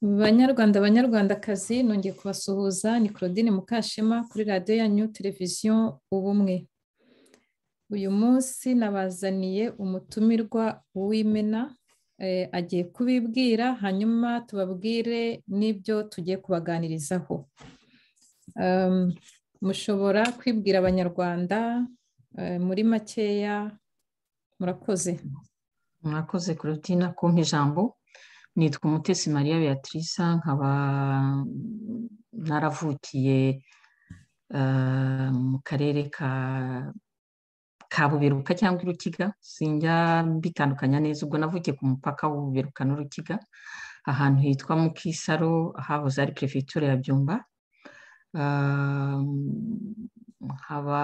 Banyarwanda banyarwandakazi nongeye kubasuhuza. Ni Claudine Mukashema kuri radiyo yanyu televiziyo Ubumwe. Uyu munsi nabazaniye umutumirwa w'Imena, agiye kubibwira hanyuma tubabwire n'ibyo tugiye kubaganirizaho. Mushobora kwibwira abanyarwanda muri makeya. Murakoze. Murakoze Claudine kumpa ijambo. Nitwa Umutesi Maria Beatrice, nkaba naravukiye mu karere ka Buberuka cyangwa Urukiga, sinjya mbitandukanya neza, ubwo navukiye ku mupaka w'Ububeruka n'Urukiga, ahantu hitwa mu Kisaro, hahoze ari perefegitura ya Byumba. Nkaba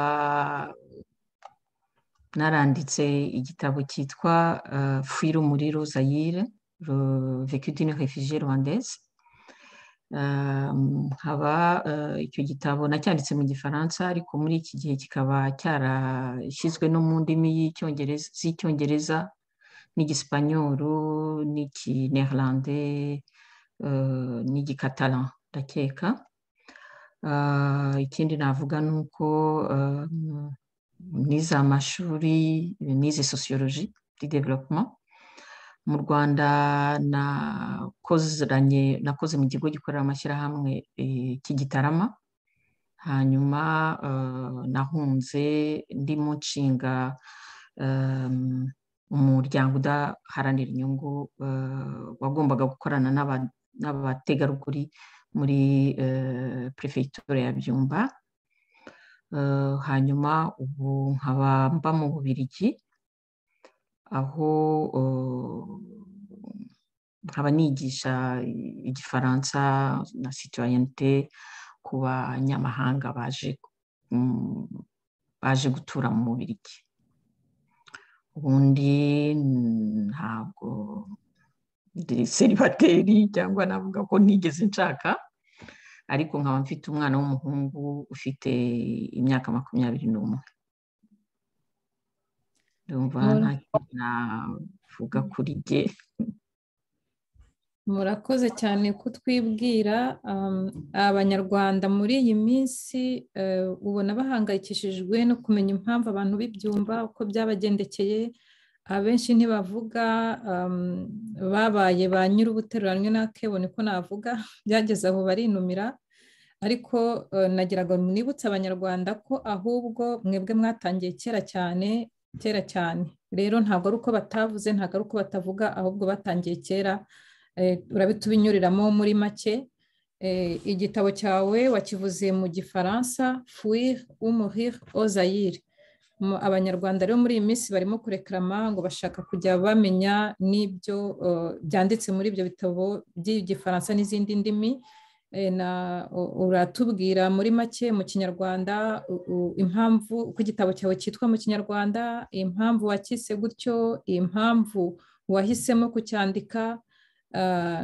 naranditse igitabo cyitwa Fuir muri Zaïre, le vécu d'une réfugiée rwandaise. Icyo gitabo nacyanditse mu Gifaransa, ariko muri iki gihe kikaba cyarashyizwe no mu ndimi z'Icyongereza n'Igisipanyolu n'Ikineerlandais n'Igikatalan ndakeka. Ikindi navuga ni uko nize amashuri, nize sociologie du développement. Mu Rwanda nakoze mu kigo gikorera amashyirahamwe cy'Igitarama, hanyuma nahunze ndimo nshinga umuryango udaharanira inyungu wagombaga gukorana n'abategarugori muri perefegitura ya Byumba. Hanyuma ubu nkaba mba mu Bubiligi, aho nkaba nigisha Igifaransa na citoyenneté ku banyamahanga baje gutura mu Bubiligi. Ubundi ntabwo ndi celibateri cyangwa navuga ko nigeze nshaka, ariko nkaba mfite umwana w'umuhungu ufite imyaka 21. Ndumva nta kintu navuga kuri jye. Murakoze cyane kutwibwira. Abanyarwanda muri iyi minsi ubona bahangayikishijwe no kumenya impamvu abantu b'ibyumba uko byabagendekeye. Abenshi ntibavuga, babaye ba nyir'ubuteruranwe n'akebone ko navuga, byageze aho barinumira. Ariko nagiraga nibutse abanyarwanda ko ahubwo mwebwe mwatangiye kera cyane. Rero ntabwo ari uko batavuze, ntabwo ari uko batavuga, ahubwo batangiye kera. Urabitubinyuriramo muri make. Igitabo cyawe wakivuze mu Gifaransa, Fuir ou mourir au Zaïre. Abanyarwanda rero muri iyi minsi barimo kureklama ngo bashaka kujya bamenya n'ibyo byanditse muri ibyo bitabo by'Igifaransa n'izindi ndimi. Uratubwira muri make mu Kinyarwanda impamvu uko igitabo cyawe cyitwa mu Kinyarwanda, impamvu wakise gutyo, impamvu wahisemo kucyandika,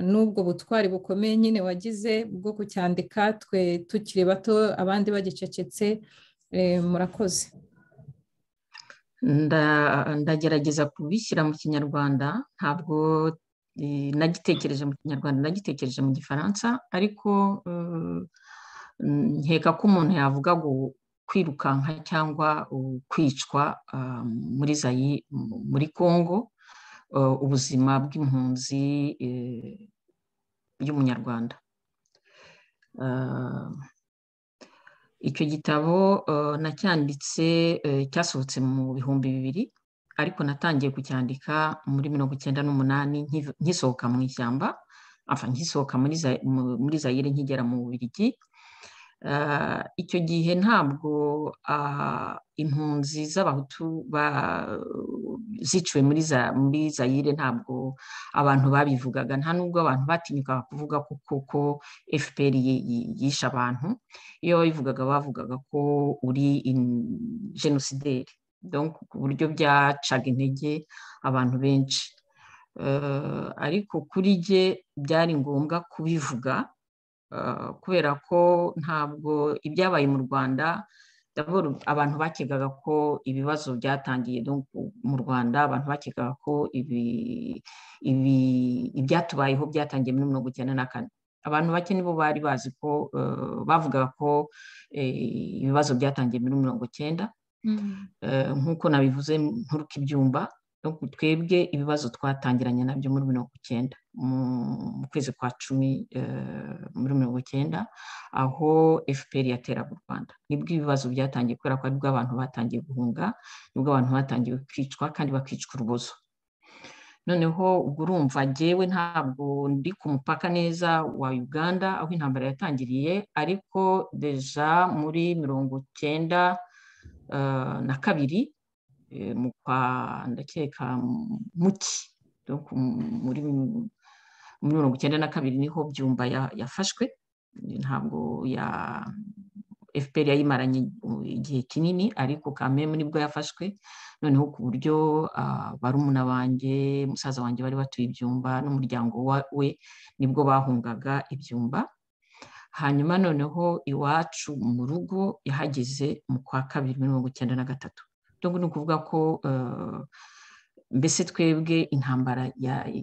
n'ubwo butwari bukomeye nyine wagize bwo kucyandika twe tukiri bato abandi bagicecetse. Murakoze. Ndagerageza kubishyira mu Kinyarwanda. Ntabwo nagitekereje mu Kinyarwanda, nagitekereje mu Gifaransa, ariko nkeka ko umuntu yavuga ngo kwirukanka cyangwa kwicwa muri Congo, ubuzima bw'impunzi y'umunyarwanda. Icyo gitabo nacyanditse cyasohotse mu 2000, ariko natangiye kucyandika muri 1998 nkisohoka mu ishyamba, nkisohoka muri Zaïre nkigera mu Bubiligi. Icyo gihe ntabwo impunzi z'Abahutu ziciwe muri Zaïre, ntabwo abantu babivugaga, nta nubwo abantu batinyukaga kuvuga ko FPR yishe abantu. Iyo babivugaga bavugaga ko uri genocidaire, donc ku buryo byacaga intege abantu benshi. Ariko kuri jye byari ngombwa kubivuga, kubera ko ntabwo ibyabaye mu Rwanda abantu bakekaga ko ibibazo byatangiye mu Rwanda, abantu bakekaga ko ibyatubayeho byatangiye muri 1994. Abantu bake nibo bari bazi ko bavugaga ko ibibazo byatangiye muri 1990. Nk'uko nabivuze nturuka ibyumba, twebwe ibibazo twatangiranye nabyo muri 1990 mu kwezi kwa 10 muri 1990, aho FPR yateraga u Rwanda. Nibwo ibibazo byatangiye, kubera ko aribwo abantu batangiye guhunga, nibwo abantu batangiye kwicwa kandi bakicwa urubozo. Noneho ubwo urumva jyewe ntabwo ndi ku mupaka neza wa Uganda aho intambara yatangiriye, ariko deja muri 1992 ndakeka muki, muri 1992 niho Byumba yafashwe. Ntabwo FPR yayimaranye igihe kinini, ariko kameme nibwo yafashwe. Noneho ku buryo barumuna banjye, musaza wanjye bari batuye Ibyumba n'umuryango we nibwo bahungaga Ibyumba. Hanyuma noneho iwacu mu rugo yahageze mu kwa 2 muri 1993. Ni ukuvuga ko mbese twebwe intambara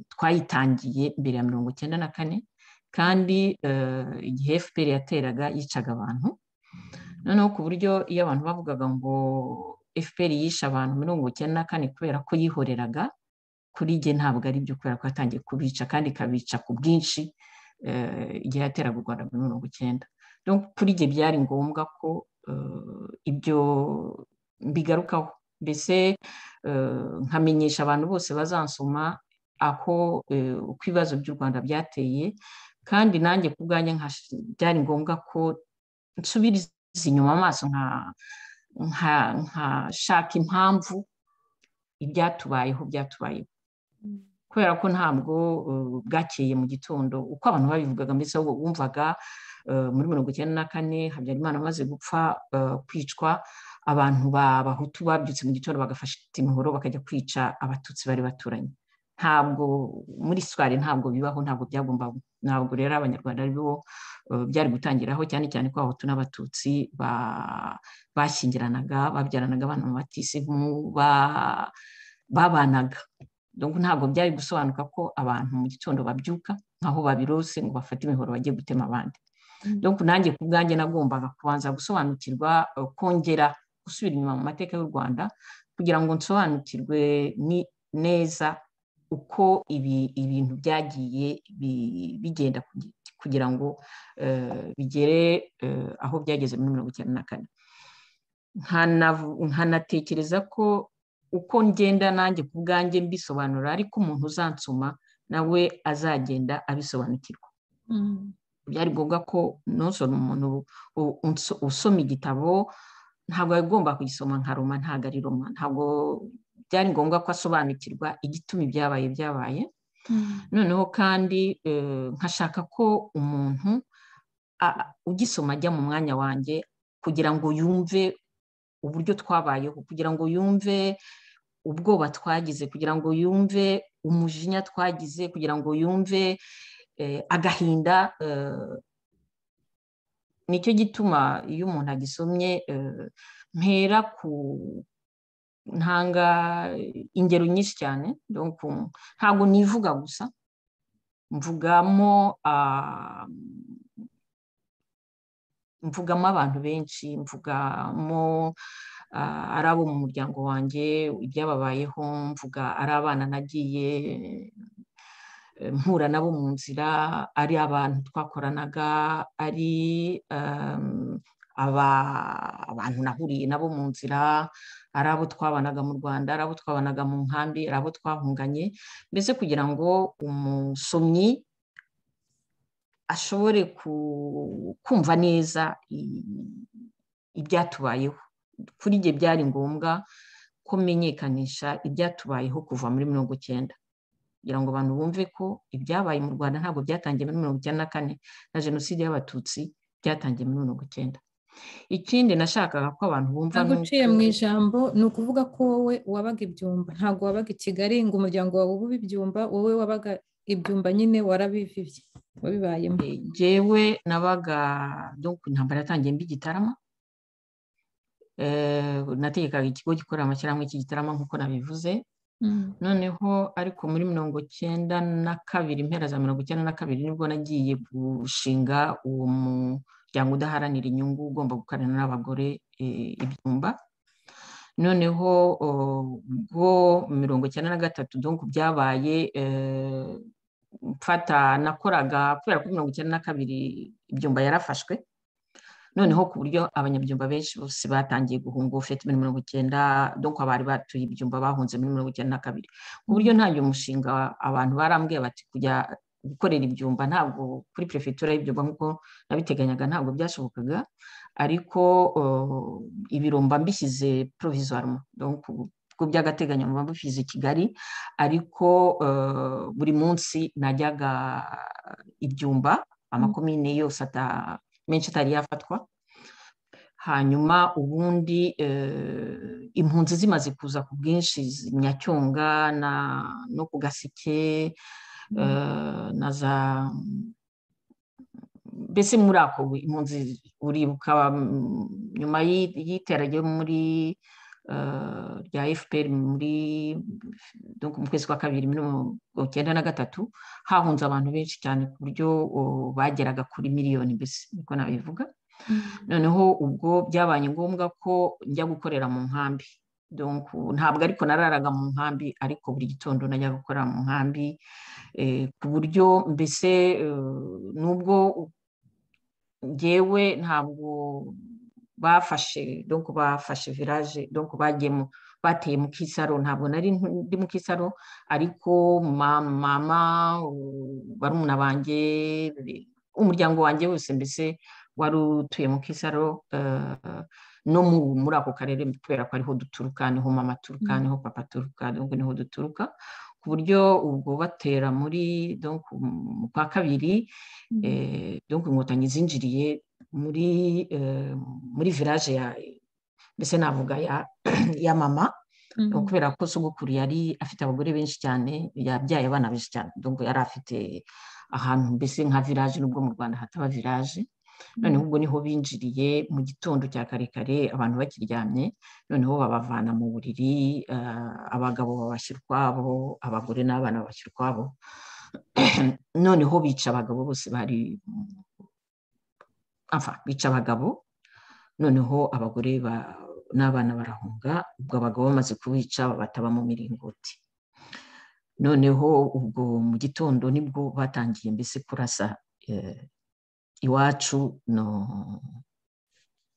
twayitangiye mbere ya 1994, kandi igihe FPR yateraga yicaga abantu. Noneho ku buryo iyo abantu bavugaga ngo FPR yishe abantu muri 1994 kubera ko yihoreraga, kuri jye ntabwo ari byo, kubera ko yatangiye kubica kandi ikabica ku bwinshi igihe yateraga u Rwanda muri 1990. Kuri jye byari ngombwa ko ibyo mbigarukaho, mbese nkamenyesha abantu bose bazansoma aho uko ibibazo by'u Rwanda byateye, kandi nanjye ku bwanjye byari ngombwa ko nsubiriza inyuma amaso nkashaka impamvu ibyatubayeho kubera ko ntabwo bwakeye mu gitondo uko abantu babivugaga. Mbese wumvaga muri 1994 Habyarimana amaze gupfa, kwicwa, abantu b'abahutu babyutse mu gitondo bagafasha imihoro bakajya kwica abatutsi bari baturanye. Ntabwo muri histoire ntabwo bibaho, ntabwo byagomba. Ntabwo rero abanyarwanda aribo byari gutangiraho, cyane cyane ko abahutu n'abatutsi bashyingiranaga, babyaranaga abana mu batisimu, babanaga. Ntabwo byari gusobanuka ko abantu mu gitondo babyuka nkaho babirose ngo bafate imihoro bajye gutema abandi. Nanjye ku bwanjye nagombaga kubanza gusobanukirwa, kongera gusubira inyuma mu mateka y'u Rwanda kugira ngo nsobanukirwe neza uko ibintu byagiye bigenda kugira ngo bigere aho byageze muri 1994. Nkanatekereza ko uko ngenda nanjye ku bwanjye mbisobanura, ariko umuntu uzansoma nawe azagenda abisobanukirwa. Byari ngombwa ko umuntu usoma igitabo ntabwo agomba kugisoma nka Roma, ntabwo ari Roma. Ntabwo byari ngombwa ko asobanukirwa igituma ibyabaye. Noneho kandi nkashaka ko umuntu ugisoma ajya mu mwanya wanjye kugira ngo yumve uburyo twabayeho, kugira ngo yumve ubwoba twagize, kugira ngo yumve umujinya twagize, kugira ngo yumve agahinda. Nicyo gituma iyo umuntu agisomye mpera ntanga ingero nyinshi cyane. Ntabwo nivuga gusa, mvugamo abantu benshi, mvugamo ari abo mu muryango wanjye ibyababayeho, mvuga ari abana nagiye mpura nabo mu nzira, ari abantu twakoranaga, ari abantu nahuriye nabo mu nzira, ari abo twabanaga mu Rwanda, ari abo twabanaga mu nkambi, ari abo twahunganye, mbese kugira ngo umusomyi ashobore kumva neza ibyatubayeho. Kuri jye byari ngombwa ko menyekanisha ibyatubayeho kuva muri 1990, kugira ngo abantu bumve ko ibyabaye mu Rwanda ntabwo byatangiye muri 1994 na jenoside y'abatutsi byatangiye muri 1990. Ikindi nashakaga ko abantu bumva naguciye mu ijambo, ni ukuvuga ko wowe wabaga Ibyumba, ntabwo wabaga i Kigali ngo umuryango wawe ube Ibyumba, wowe wabaga Ibyumba nyine warabivivye, wabibayemo. Jewe nabaga intambara yatangiye mbi Gitarama, nategekaga ikigo gikorera amashyirahamwe cy'Igitarama nk'uko nabivuze. Noneho ariko muri 92 impera za 92 nibwo nagiye gushinga uwo muryango udaharanira inyungu ugomba gukorana n'abagore ibyumba. Noneho ubwo 93 donc byabaye nakoraga kubera ko 92 ibyumba yarafashwe, noneho ku buryo abanyabyumba benshi bose batangiye guhunga ufite 90, donc abari batuye ibyumba bahunze muri 92, ku buryo ntangiye umushinga abantu barambwiye bati kujya gukorera ibyumba ntabwo kuri prefecture y'ibyumba nk'uko nabiteganyaga ntabwo byashobokaga, ariko ibiromba mbishyize provisoirement, donc ku by'agateganyo mba mbishyize i Kigali, ariko buri munsi najyaga ibyumba amakomine yose menshi atari yafatwa. Hanyuma ubundi impunzi zimaze kuza ku bwinshi Nyacyonga no ku Gasike na za mbese muri ako impunzi uribuka nyuma y'iterage muri rya FPR donc mu kwezi kwa kabiri 93 hahunze abantu benshi cyane ku buryo bageraga kuri miliyoni, mbese niko nabivuga. Noneho ubwo byabaye ngombwa ko njya gukorera mu nkambi, donc ntabwo ariko nararaga mu nkambi, ariko buri gitondo najya gukorera mu nkambi, ku buryo mbese nubwo ngewe ntabwo bafashe village, donc bateye mu Kisaro, ntabwo nari ndi mu Kisaro, ariko mama barumuna banjye umuryango wanjye wose mbese wari utuye mu Kisaro, no muri ako karere kubera ko ariho duturuka, niho mama aturuka, niho papa aturuka, donc niho duturuka, ku buryo ubwo batera muri donc mu kwa kabiri, donc inkotanyi zinjiriye muri village mbese navuga ya mama, kubera ko sogokuru yari afite abagore benshi cyane, yabyaye abana benshi cyane, donc yari afite ahantu mbese nka village, nubwo mu Rwanda hataba village. Noneho ubwo niho binjiriye mu gitondo cya kare kare abantu bakiryamye, noneho babavana mu buriri, abagabo babashyira ukwabo, abagore n'abana babashyira ukwabo, noneho bica abagabo bose bica abagabo, noneho abagore n'abana barahunga. Ubwo abagabo bamaze kubica bataba mu miringoti, noneho ubwo mu gitondo nibwo batangiye mbese kurasa iwacu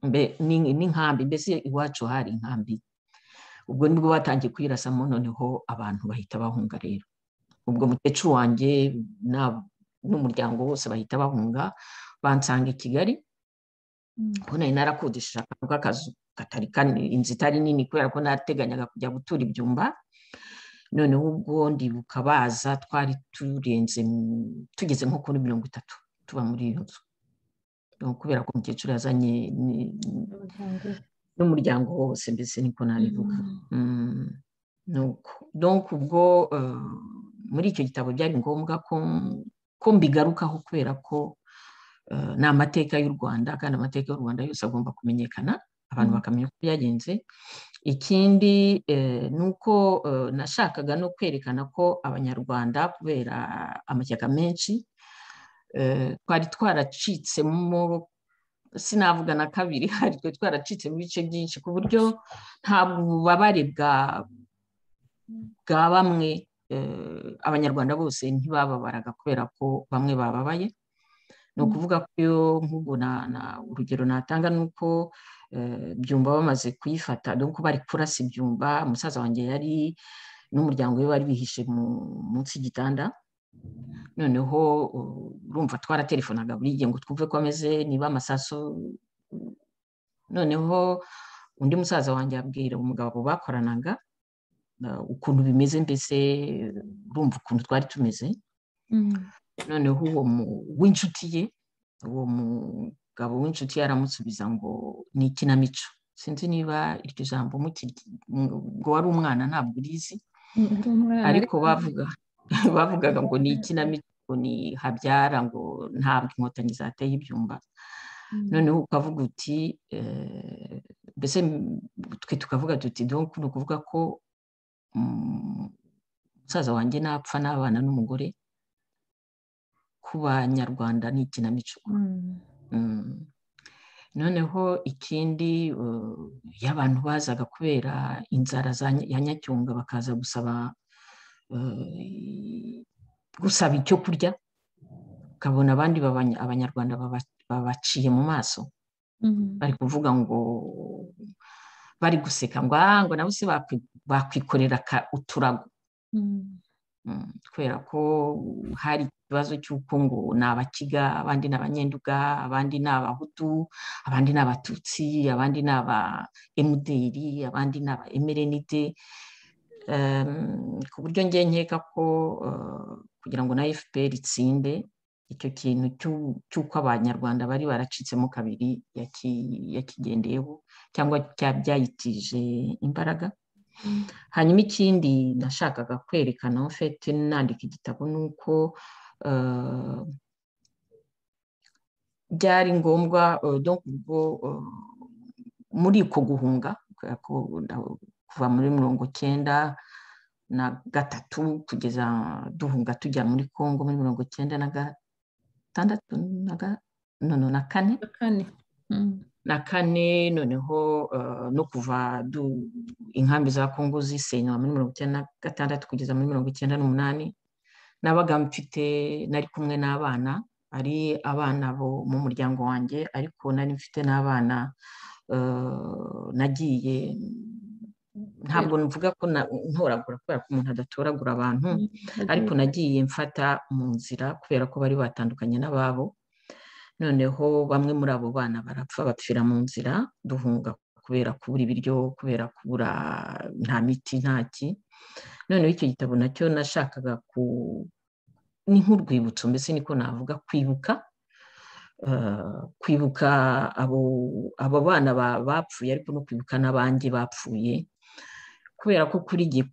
n'inkambi, mbese iwacu hari inkambi, ubwo nibwo batangiye kwirasamo, noneho abantu bahita bahunga. Rero ubwo mukecuru wanjye n'umuryango wose bahita bahunga, bansanga i Kigali, ko nari narakodesheje akantu k'akazu inzu itari nini, kubera ko nateganyaga kujya gutura ibyumba. Noneho ubwo ndibuka baza, twari tugeze nko kuri 30 tuba muri iyo nzu, kubera ko umukecuru yazanye n'umuryango wose, mbese niko nabivuga. Donc ubwo muri icyo gitabo byari ngombwa ko mbigarukaho, kubera ko ni amateka y'u Rwanda, kandi amateka y'u Rwanda yose agomba kumenyekana, abantu bakamenya uko byagenze. Ikindi ni uko nashakaga no kwerekana ko abanyarwanda, kubera amashyaka menshi, twari twaracitsemo, sinavuga na kabiri, twe twaracitse mu bice byinshi, ku buryo nta bubabare bwa bamwe, abanyarwanda bose ntibababaraga kubera ko bamwe bababaye. Ni ukuvuga ko nk'ubu urugero natanga ni uko Byumba bamaze kuyifata, donc bari kurasa ibyumba, umusaza wanjye yari n'umuryango we bari bihishe munsi y'igitanda. Noneho urumva twaratelefonaga buri gihe ngo twumve ko ameze, niba amasasu. Noneho undi musaza wanjye abwira umugabo bakoranaga ukuntu bimeze, mbese urumva ukuntu twari tumeze. Noneho w'inshuti ye, uwo mugabo w'inshuti ye aramusubiza ngo ni ikinamico. Sinzi niba iryo jambo ngo wari umwana ntabwo urizi, ariko bavugaga ngo ni ikinamico, ni Habyara, ngo ntabwo inkotanyi zateye ibyumba. noneho ukavuga uti mbese twe tukavuga tuti donc ni ukuvuga ko umusaza wanjye napfa n'abana n'umugore ku banyarwanda ni ikinamico. noneho ikindi iyo abantu bazaga kubera inzara ya Nyacyonga bakaza gusaba icyo kurya, ukabona abandi abanyarwanda babaciye mu maso bari kuvuga ngo bari guseka ngo nabo se bakwikorera uturago, kubera ko hari ikibazo cy'uko ngo ni Abakiga, abandi ni Abanyenduga, abandi ni Abahutu, abandi ni Abatutsi, abandi ni aba MDR, abandi ni aba MRND, ku buryo njye nkeka ko kugira ngo na FPR itsinde, icyo kintu cy'uko abanyarwanda bari baracitsemo kabiri yakigendeyeho cyangwa byayitije imbaraga. Hanyuma ikindi nashakaga kwerekana mfite nandika igitabo ni uko byari ngombwa muri uko guhunga kuva muri 1993 kugeza duhunga tujya muri Congo muri 1994 noneho no kuva inkambi za Congo zisenywa muri 1996 kugeza muri 1998, nabaga nari kumwe n'abana, ari abana bo mu muryango wanjye, ariko nari mfite n'abana nagiye, ntabwo mvuga ko ntoragura kubera ko umuntu adatoragura abantu, ariko nagiye mfata mu nzira kubera ko bari batandukanye n'ababo. Noneho bamwe muri abo bana barapfa, bapfira mu nzira duhunga kubera kubura ibiryo, kubera kubura nta miti ntaki. Noneho icyo gitabo nacyo nashakaga ni nk'urwibutso, mbese niko navuga, kwibuka abo bana bapfuye, ariko no kwibuka n'abandi bapfuye, kubera ko kuri igihe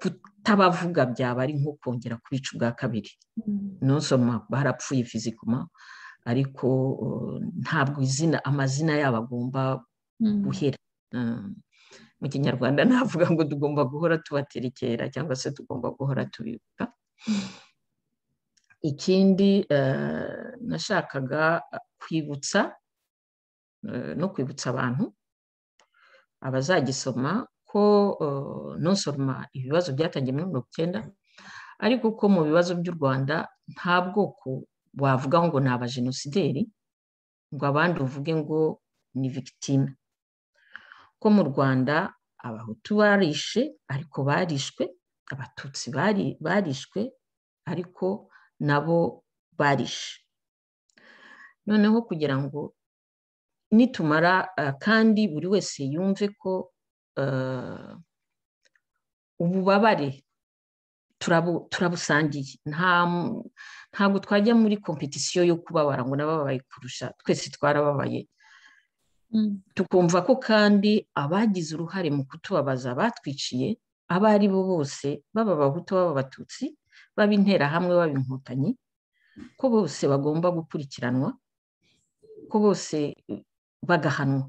kutabavuga byaba ari nko kongera kubica ubwa kabiri. Nosoma barapfuye fizikuma, ariko ntabwo amazina yabo agomba guhera. Mu Kinyarwanda navuga ngo tugomba guhora tubaterekera cyangwa se tugomba guhora tubibuka. Ikindi nashakaga kwibutsa no kwibutsa abantu abazagisoma ko nosoma ibibazo byatangiye muri 1990, ariko ko mu bibazo by'u Rwanda nta bwoko wavuga ngo ni abajenosideri ngo abandi uvuge ngo ni victime, ko mu Rwanda Abahutu barishe ariko barishwe, Abatutsi barishwe ariko nabo barishe. Noneho kugira ngo nitumara kandi buri wese yumve ko ububabare turabusangiye, ntabwo twajya muri kompetisiyo yo kubabara ngo nababaye kurusha, twese twarababaye. Tukumva ko kandi abagize uruhare mu kutubabaza batwiciye, abo ari bo bose, baba Abahutu, baba Abatutsi, baba Interahamwe, baba Inkotanyi, ko bose bagomba gukurikiranwa, ko bose bagahanwa,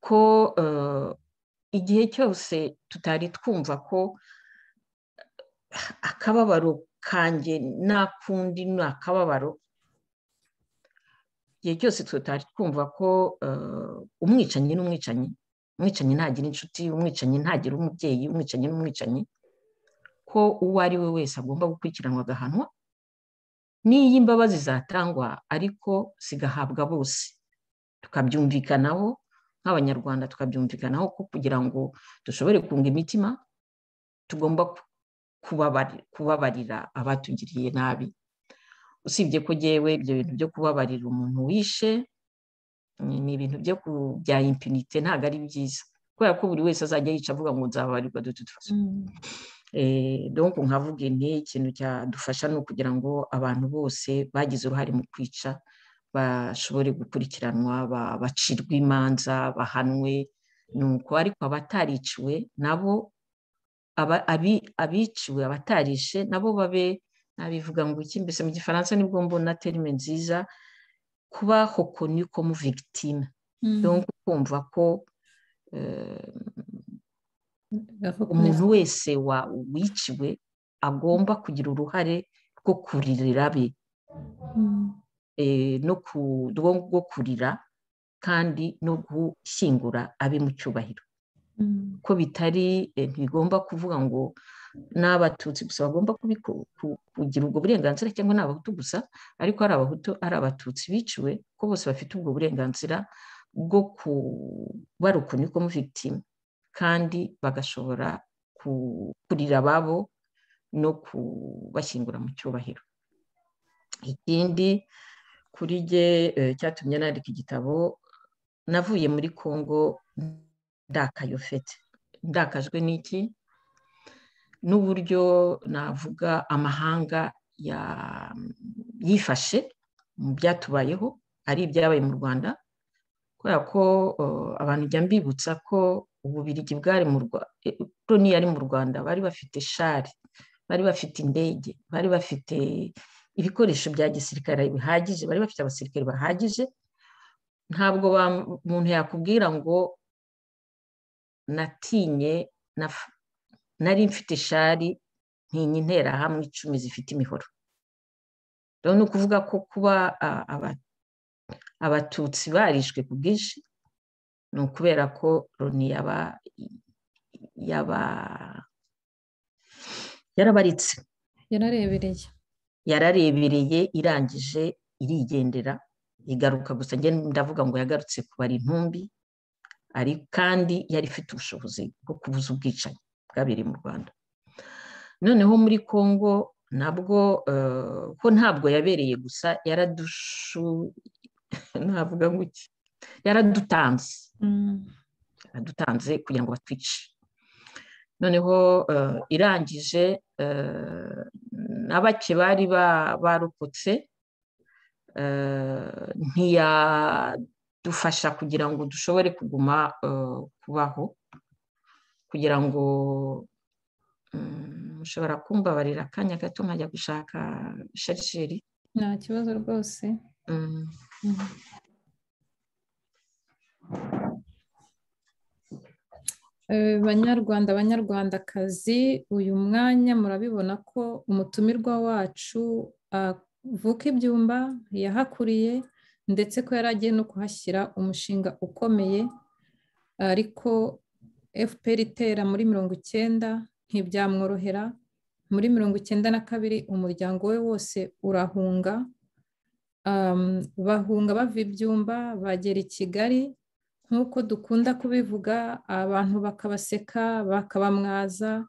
ko igihe cyose tutari twumva ko akababaro kanjye n'akundi ni akababaro, igihe cyose tutari twumva ko umwicanyi n'umwicanyi, umwicanyi ntagira inshuti, umwicanyi ntagira umubyeyi, umwicanyi n'umwicanyi, ko uwo ari we wese agomba gukurikiranwa agahanwa, n'iyo imbabazi zatangwa ariko zigahabwa bose, tukabyumvikanaho nk'Abanyarwanda, tukabyumvikanaho ko kugira ngo dushobore kunga imitima tugomba kubabarira abatugiriye nabi. Usibye ko jyewe ibyo bintu byo kubabarira umuntu wishe ni ibintu bya impunite, ntabwo ari byiza, kubera ko buri wese azajya yica avuga ngo nzababarirwa dututufa. Donc nkavuga nti ikintu cyadufasha ni ukugira ngo abantu bose bagize uruhare mu kwica bashobore gukurikiranwa, bacirwe imanza, bahanwe. Nuko ariko abatariciwe nabo, abiciwe, abatarishe nabo babe nabivuga ngo iki mbese mu gifaransa nibwo mbona terime nziza, kuba reconnu comme victime, donc kumva ko umuntu wese wiciwe agomba kugira uruhare rwo kuririra be, rwo kurira kandi no gushyingura abe mu cyubahiro, ko bitari ntibigomba kuvuga ngo n'abatutsi gusa bagomba kugira ubwo burenganzira cyangwa n'abahutu gusa, ariko ari abahutu ari abatutsi biciwe ko bose bafite ubwo burenganzira bwo kuba reconnu comme victime kandi bagashobora kurira ababo no kubashyingura mu cyubahiro. Ikindi kuri jye cyatumye nandika igitabo, navuye muri Congo ndakayofete, ndakajwe n'iki? N'uburyo navuga amahanga yifashe mu byatubayeho, ari ibyabaye mu Rwanda, kubera ko abantu njya mbibutsa ko Ububiligi bwari mu Rwanda, Loni yari mu Rwanda, bari bafite shari, bari bafite indege, bari bafite ibikoresho bya gisirikare bihagije, bari bafite abasirikare bahagije. Ntabwo umuntu yakubwira ngo natinye, nari mfite shari ntinya interahamwe 10 zifite imihoro. Rero ni ukuvuga ko kuba abatutsi barishwe ku bwinshi ni ukubera ko Loni yarabaritse, yararebereye, irangije irigendera, igaruka gusa. Njye ndavuga ngo yagarutse kubara intumbi, kandi yari ifite ubushobozi bwo kubuza ubwicanyi bwabereye mu Rwanda. Noneho muri Congo nabwo ko ntabwo yabereye gusa, navuga ngo iki, yaradutanze kugira ngo batwice. Noneho irangije na bake bari barokotse, ntiyadufasha kugira ngo dushobore kuguma kubaho, kugira ngo mushobora kumbabarira akanya gato nkajya gushaka sharisheri. Nta kibazo rwose. Banyarwanda, banyarwandakazi, uyu mwanya murabibona ko umutumirwa wacu avuka Ibyumba, yahakuriye, ndetse ko yari agiye no kuhashyira umushinga ukomeye, ariko FPR itera muri 90 ntibyamworohera. Muri 92 umuryango we wose urahunga, bahunga bava Ibyumba bagera i Kigali. Nk'uko dukunda kubivuga, abantu bakabaseka bakabamwaza,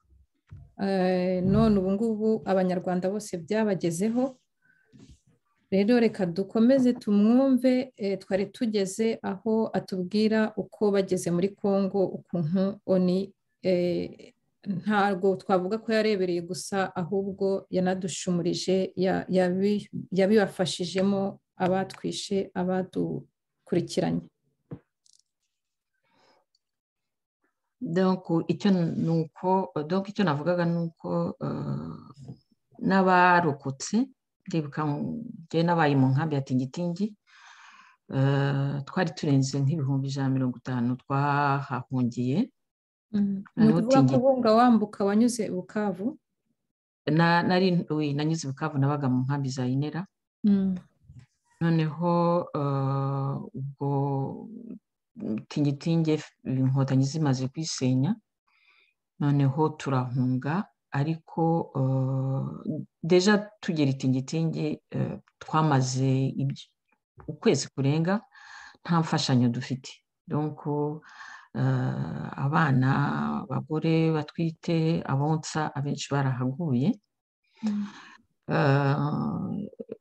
none ubu ngubu abanyarwanda bose byabagezeho. Rero reka dukomeze tumwumve, twari tugeze aho atubwira uko bageze muri Congo, ukuntu ONU ntabwo twavuga ko yarebereye gusa, ahubwo yanadushumurije, yabibafashijemo, abatwishe, abadukurikiranye. Donc icyo navugaga ni uko n'abarokotse, ndibuka njye nabaye mu nkambi ya Tingitingi, twari turenze nk'ibihumbi 150 twahahungiye. Ni ukuvuga ko uhunga wambuka wanyuze Bukavu? Nanyuze Bukavu, nabaga mu nkambi za Inera. Noneho ubwo Tingitingi inkotanyi zimaze kwisenya, noneho turahunga, ariko deja tugera Tingitingi twamaze ukwezi kurenga nta mfashanyo dufite. Donc abana, abagore batwite, abonsa, abenshi barahaguye.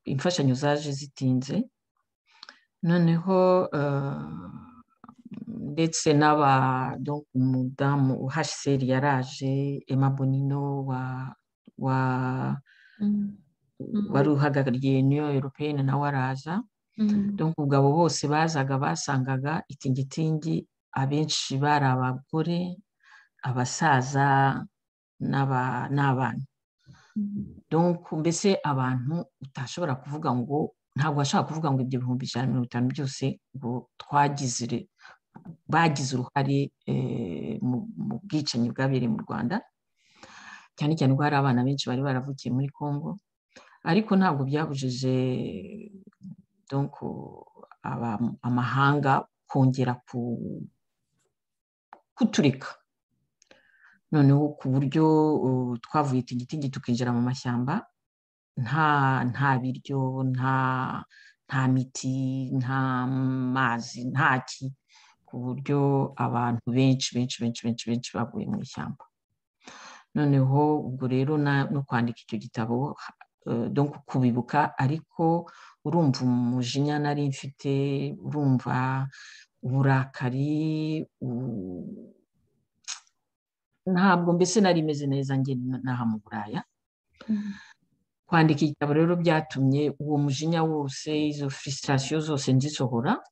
Imfashanyo zaje zitinze, noneho ndetse umudamu HCR yaraje, Emma Bonino wari uhagarariye Union Européenne nawe araza. Donc ubwo abo bose bazaga basangaga Tingitingi, abenshi bari abagore, abasaza n'abana. donc mbese abantu utashobora kuvuga ngo ntabwo washaka kuvuga ngo ibyo 150 byose ngo bagize uruhare mu bwicanyi bwabereye mu Rwanda, cyane cyane ko hari abana benshi bari baravukiye muri Congo, ariko ntabwo byabujije donc amahanga kongera kutureka, noneho ku buryo twavuye tigitigi tukinjira mu mashyamba, nta biryo, nta miti, nta mazi, nta ki, ku buryo abantu benshi baguye mu ishyamba. Noneho ubwo rero no kwandika icyo gitabo donc kubibuka, ariko urumva umujinya nari mfite, urumva uburakari, ntabwo mbese nari meze neza njye naha mu Buraya. Kwandika igitabo rero byatumye uwo mujinya wose, izo frustration zose nzisohora.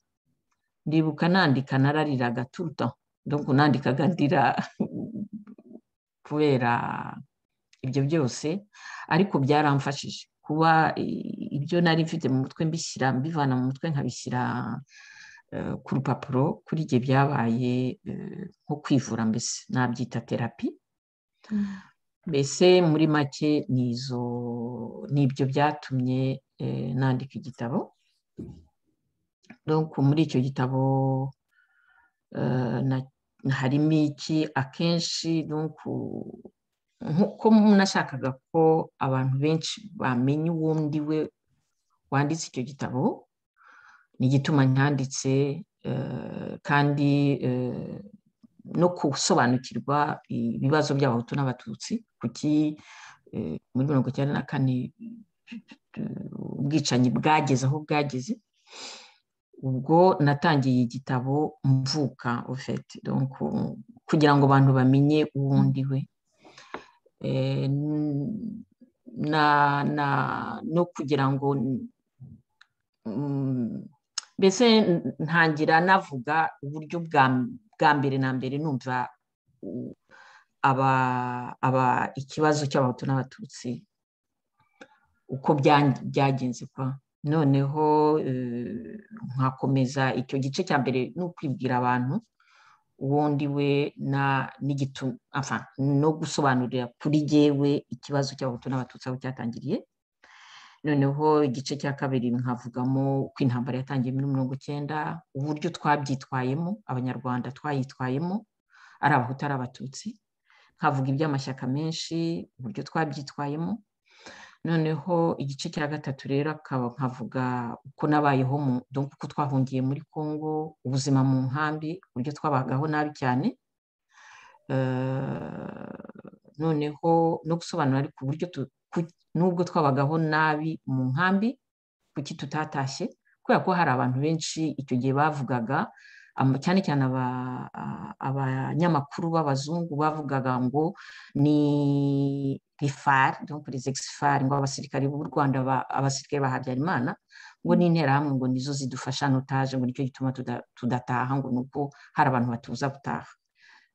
Ndibuka nandika narariraga tout le temps, donc nandikaga ndira kubera ibyo byose, ariko byaramfashije kuba ibyo nari mfite mu mutwe mbivana mu mutwe nkabishyira ku rupapuro. Kuri jye byabaye nko kwivura, mbese nabyita terapi. Mbese muri make nibyo byatumye nandika igitabo. Donc muri icyo gitabo harimo iki akenshi, donc nkuko nashakaga ko abantu benshi bamenya uwo ndiwe wanditse icyo gitabo, ni igituma nyanditse, kandi no gusobanukirwa ibibazo by'Abahutu n'Abatutsi, kuki muri 1994 ubwicanyi bwageze aho bwageze. Ubwo natangiye igitabo mvuka au fait, donc kugira ngo abantu bamenye uwo ndiwe, no kugira ngo mbese ntangira navuga uburyo bwa mbere na mbere numva ikibazo cy'Abahutu n'Abatutsi uko byagenze kwa. Noneho nkakomeza icyo gice cya mbere no kwibwira abantu uwo ndiwe no gusobanurira kuri jyewe ikibazo cy'Abahutu n'Abatutsi aho cyatangiriye. Noneho igice cya kabiri nkavugamo uko intambara yatangiye muri 1990, uburyo twabyitwayemo, Abanyarwanda twayitwayemo, ari Abahutu ari Abatutsi. Nkavuga iby'amashyaka menshi, uburyo twabyitwayemo. Noneho igice cya gatatu rero nkavuga uko nabayeho, donc uko twahungiye muri Congo, ubuzima mu nkambi, uburyo twabagaho nabi cyane. Noneho no gusobanura ariko uburyo nubwo twabagaho nabi mu nkambi, kuki tutatashye, kubera ko hari abantu benshi icyo gihe bavugaga, cyane cyane abanyamakuru b'abazungu bavugaga ngo ni FARC, donc les ex-FARC, ngo abasirikari b'u Rwanda, abasirikare ba Habyarimana, ngo n'interahamwe ngo nizo zidufasha notage, ngo nicyo gituma tudataha, ngo nuko hari abantu batuza gutaha.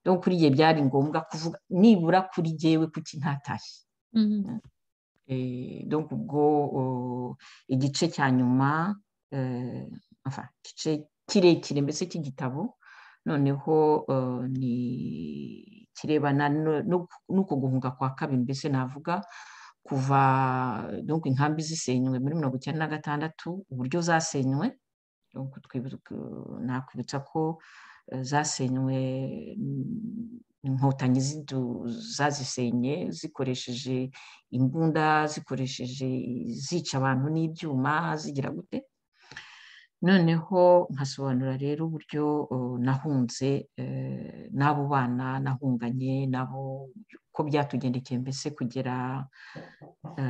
Donc kuri jye byari ngombwa kuvuga nibura kuri jyewe kuki ntatashye. Donc ubwo igice cya nyuma, igice kirekire mbese cy'igitabo, noneho ni kirebana n'uko guhunga kwa kabiri, mbese navuga kuva donc inkambi zisenywe muri 1996, uburyo zasenywe. Donc nakwibutsa ko zasenywe inkotanyi zazisenye zikoresheje imbunda, zica abantu n'ibyuma, zigira gute. Noneho nkasobanura rero uburyo nahunze, n'abo bana nahunganye nabo, ko byatugendekeye mbese kugera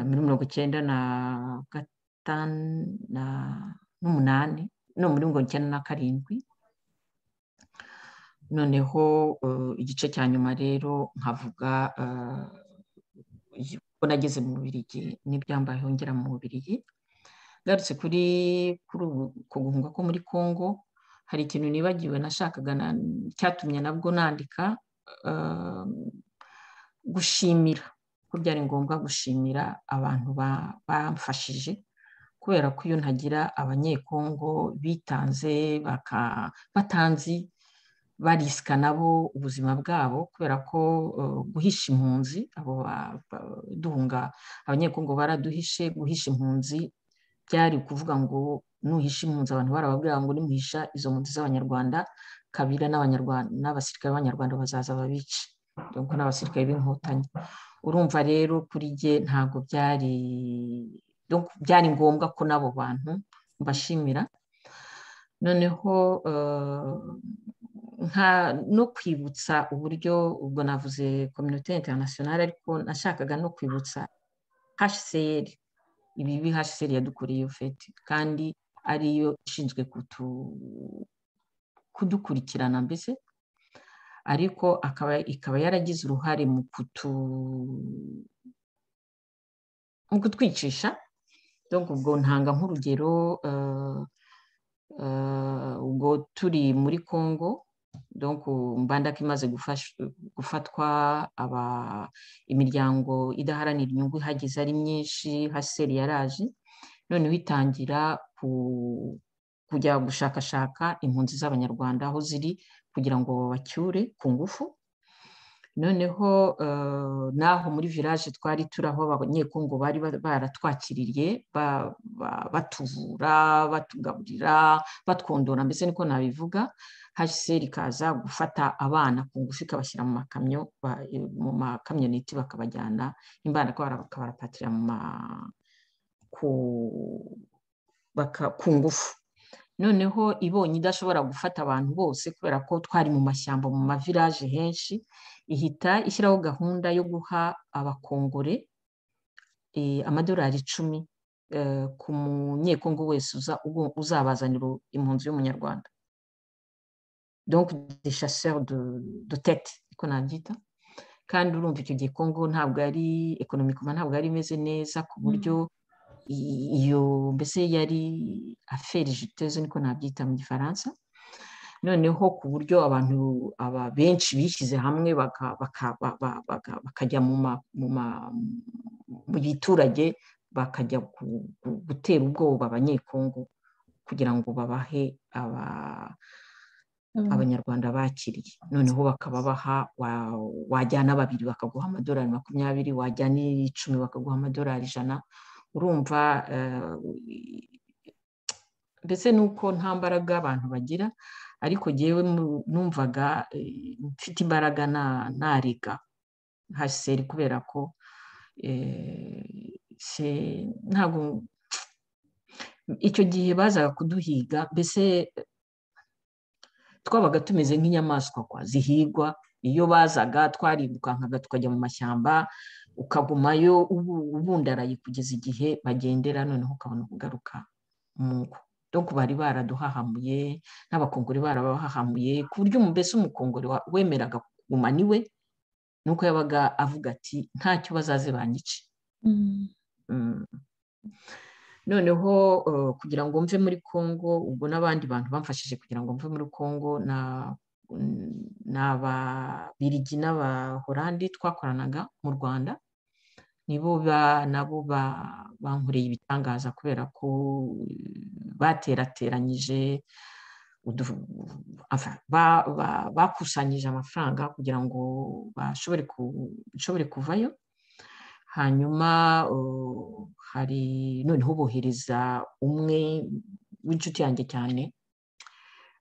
muri 1998 no muri 1997. Noneho igice cya nyuma rero nkavuga ko nageze mu Bubiligi n'ibyambayeho ngera mu Bubiligi. Ngarutse kuri guhunga ko muri Congo, hari ikintu nibagiwe nashakaga cyatumye nabwo nandika, gushimira ko byari ngombwa gushimira abantu bamfashije kubera ko iyo ntagira abanyekongo bitanze batanzi barisika nabo ubuzima bwabo kubera ko guhisha impunzi abo duhunga abanyekongo baraduhishe guhisha impunzi byari kuvuga ngo nuhisha impunzi abantu barababwira ngo nimuhisha izo mpunzi z'abanyarwanda kabira n'abanyarwanda n'abasirikare b'abanyarwanda bazaza babice donc n'abasirikare b'inkotanyi urumva rero kuri jye ntago byari ngombwa ko n'abo bantu mbashimira noneho no kwibutsa uburyo ubwo navuze communauté internationale ariko nashakaga no kwibutsa HCR ibi HCR yadukoreye fete kandi ariyo ishinzwe kudukurikirana mbese ariko ikaba yaragize uruhare mu kutwicisha donc ubwo ntanga nk'urugero ubwo turi muri Congo donc Mbandaka imaze gufatwa imiryango idaharanira inyungu ihageze ari myinshi HCR yaraje noneho itangira kujya gushakashaka impunzi z'abanyarwanda aho ziri kugira ngo babacyure ku ngufu noneho naho muri village twari turaho abanyekongo bari baratwakiriye batuvura batugaburira batwondora mbese niko nabivuga HCR ikaza gufata abana ku ngufu ikabashyira mu makamyoneti bakabajyana Imbandaka bakabarapatira ku ngufu noneho ibonye idashobora gufata abantu bose kubera ko twari mu mashyamba mu mavirage henshi ihita ishyiraho gahunda yo guha abakongore amadolari 10 ku munyekongo wese uzabazanira impunzi y'umunyarwanda donc des chasseurs de tête iko nabyita kandi urumva icyo gihe Congo ntabwo ari economiquement ntabwo ari imeze neza ku buryo iyo mbese yari affaire juteuse niko nabyita mu gifaransa noneho ku buryo abantu benshi bishyize hamwe bakajya mu biturage bakajya gutera ubwoba abanyekongo kugira ngo babahe abanyarwanda bakiriye noneho bakababaha wajyana 2 bakaguha amadolari 20 wajyana 10 bakaguha amadolari 100 urumva mbese nuko nta mbaraga abantu bagira ariko jewe numvaga mfite imbaraga narega HCR kubera ko ntabwo icyo gihe bazaga kuduhiga mbese twabaga tumeze nk'inyamaswa zihigwa iyo bazaga twaribukankaga tukajya mu mashyamba ukagumayo ubundaraye kugeza igihe bagendera noneho ukabona kugaruka mu ngo donc bari baraduhahamuye n'abakongore barabahahamuye ku buryo mbese umukongore wemeraga kuguma niwe nuko yabaga avuga ati ntacyo bazaze banyice noneho kugira ngo mve muri Congo ubwo n'abandi bantu bamfashije kugira ngo mve muri Congo n'Ababiligi n'Abahorandi twakoranaga mu Rwanda nibo nabo bankoreye ibitangaza kubera ko baterateranyije bakusanyije amafaranga kugira ngo bashobore kuvayo hanyuma hari noneho bohereza umwe w'inshuti yanjye cyane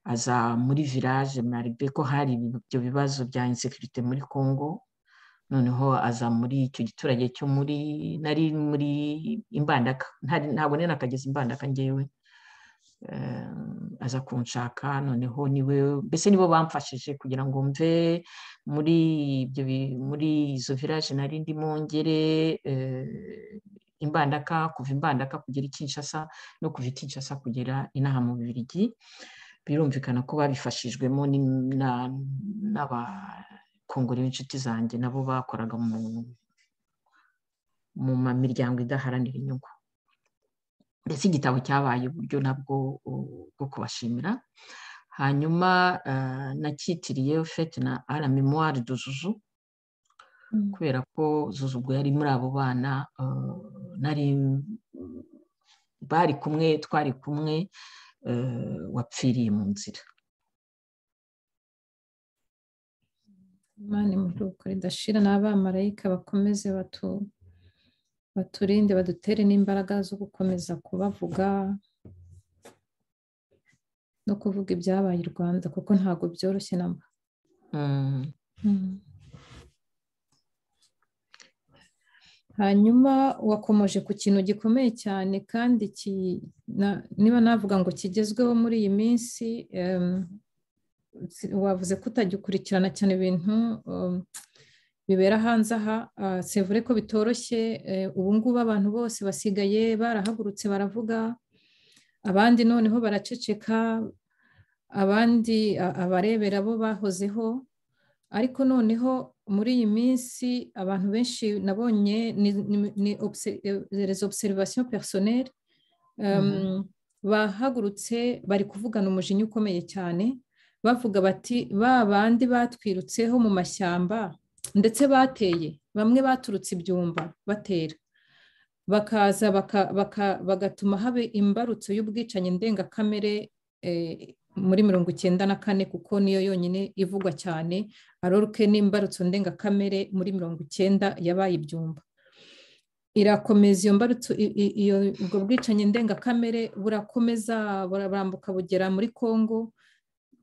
aza muri village malgré ko hari ibyo bibazo bya insécurité muri Congo noneho aza muri icyo giturage cyo nari muri Imbandaka ntabwo nari nakageze Imbandaka ngewe aza kunshaka noneho mbese nibo bamfashije kugira ngo mve muri izo village nari ndimo ngere Imbandaka kuva Imbandaka kugera i Kinshasa no kuva i Kinshasa kugera inaha mu Bubiligi birumvikana ko babifashijwemo n'abakongore b'inshuti zanjye nabo bakoraga mu miryango idaharanira inyungu mbese igitabo cyabaye uburyo nabwo bwo kubashimira hanyuma nacyitiriye fete à la mémoire de Zuzu kubera ko Zuzu ubwo yari muri abo bana twari kumwe wapfiriye mu nzira. Imana imuruhuko ridashira, n'abamarayika bakomeze baturinde, badutere n'imbaraga zo gukomeza kubavuga no kuvuga ibyabaye i Rwanda, kuko ntabwo byoroshye namba. Hanyuma wakomoje ku kintu gikomeye cyane kandi niba navuga ngo kigezweho muri iyi minsi, wavuze ko utajya ukurikirana cyane ibintu bibera hanze aha. C'est vrai ko bitoroshye, ubu ngubu abantu bose basigaye barahagurutse baravuga, abandi noneho baraceceka, abandi abarebera bo bahozeho, ariko noneho muri iyi minsi abantu benshi nabonye ni les observations personnelles, bahagurutse bari kuvugana umujinya ukomeye cyane, bavuga bati ba bandi batwirutseho mu mashyamba ndetse bateye, bamwe baturutse ibyumba batera, bakaza bagatuma habe imbarutso y'ubwicanyi ndengakamere muri 1994, kuko niyo yonyine ivugwa cyane, aroruke n'imbarutso ndengakamere muri 1990 yabaye ibyumba. Irakomeza iyo mbarutso, ubwo bwicanyi ndengakamere burakomeza burambuka bugera muri Kongo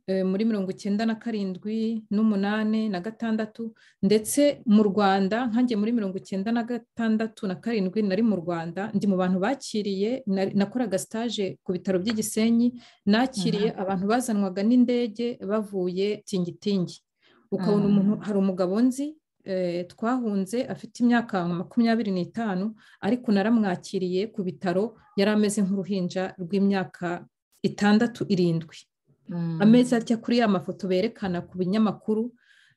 muri 1997 n'8 na 6, ndetse mu Rwanda nkanjye muri 1996 na 7 nari mu Rwanda, ndi mu bantu bakiriye, nakoraga stage ku bitaro by'Igisenyi, nakiriye abantu bazanwaga n'indege bavuye Tingitingi. Ukabona umuntu, hari umugabo nzi twahunze afite imyaka 25, ariko naramwakiriye ku bitaro yari ameze nk'uruhinja rw'imyaka 6-7. Amezi atya kuri ya mafoto berekana ku binyamakuru,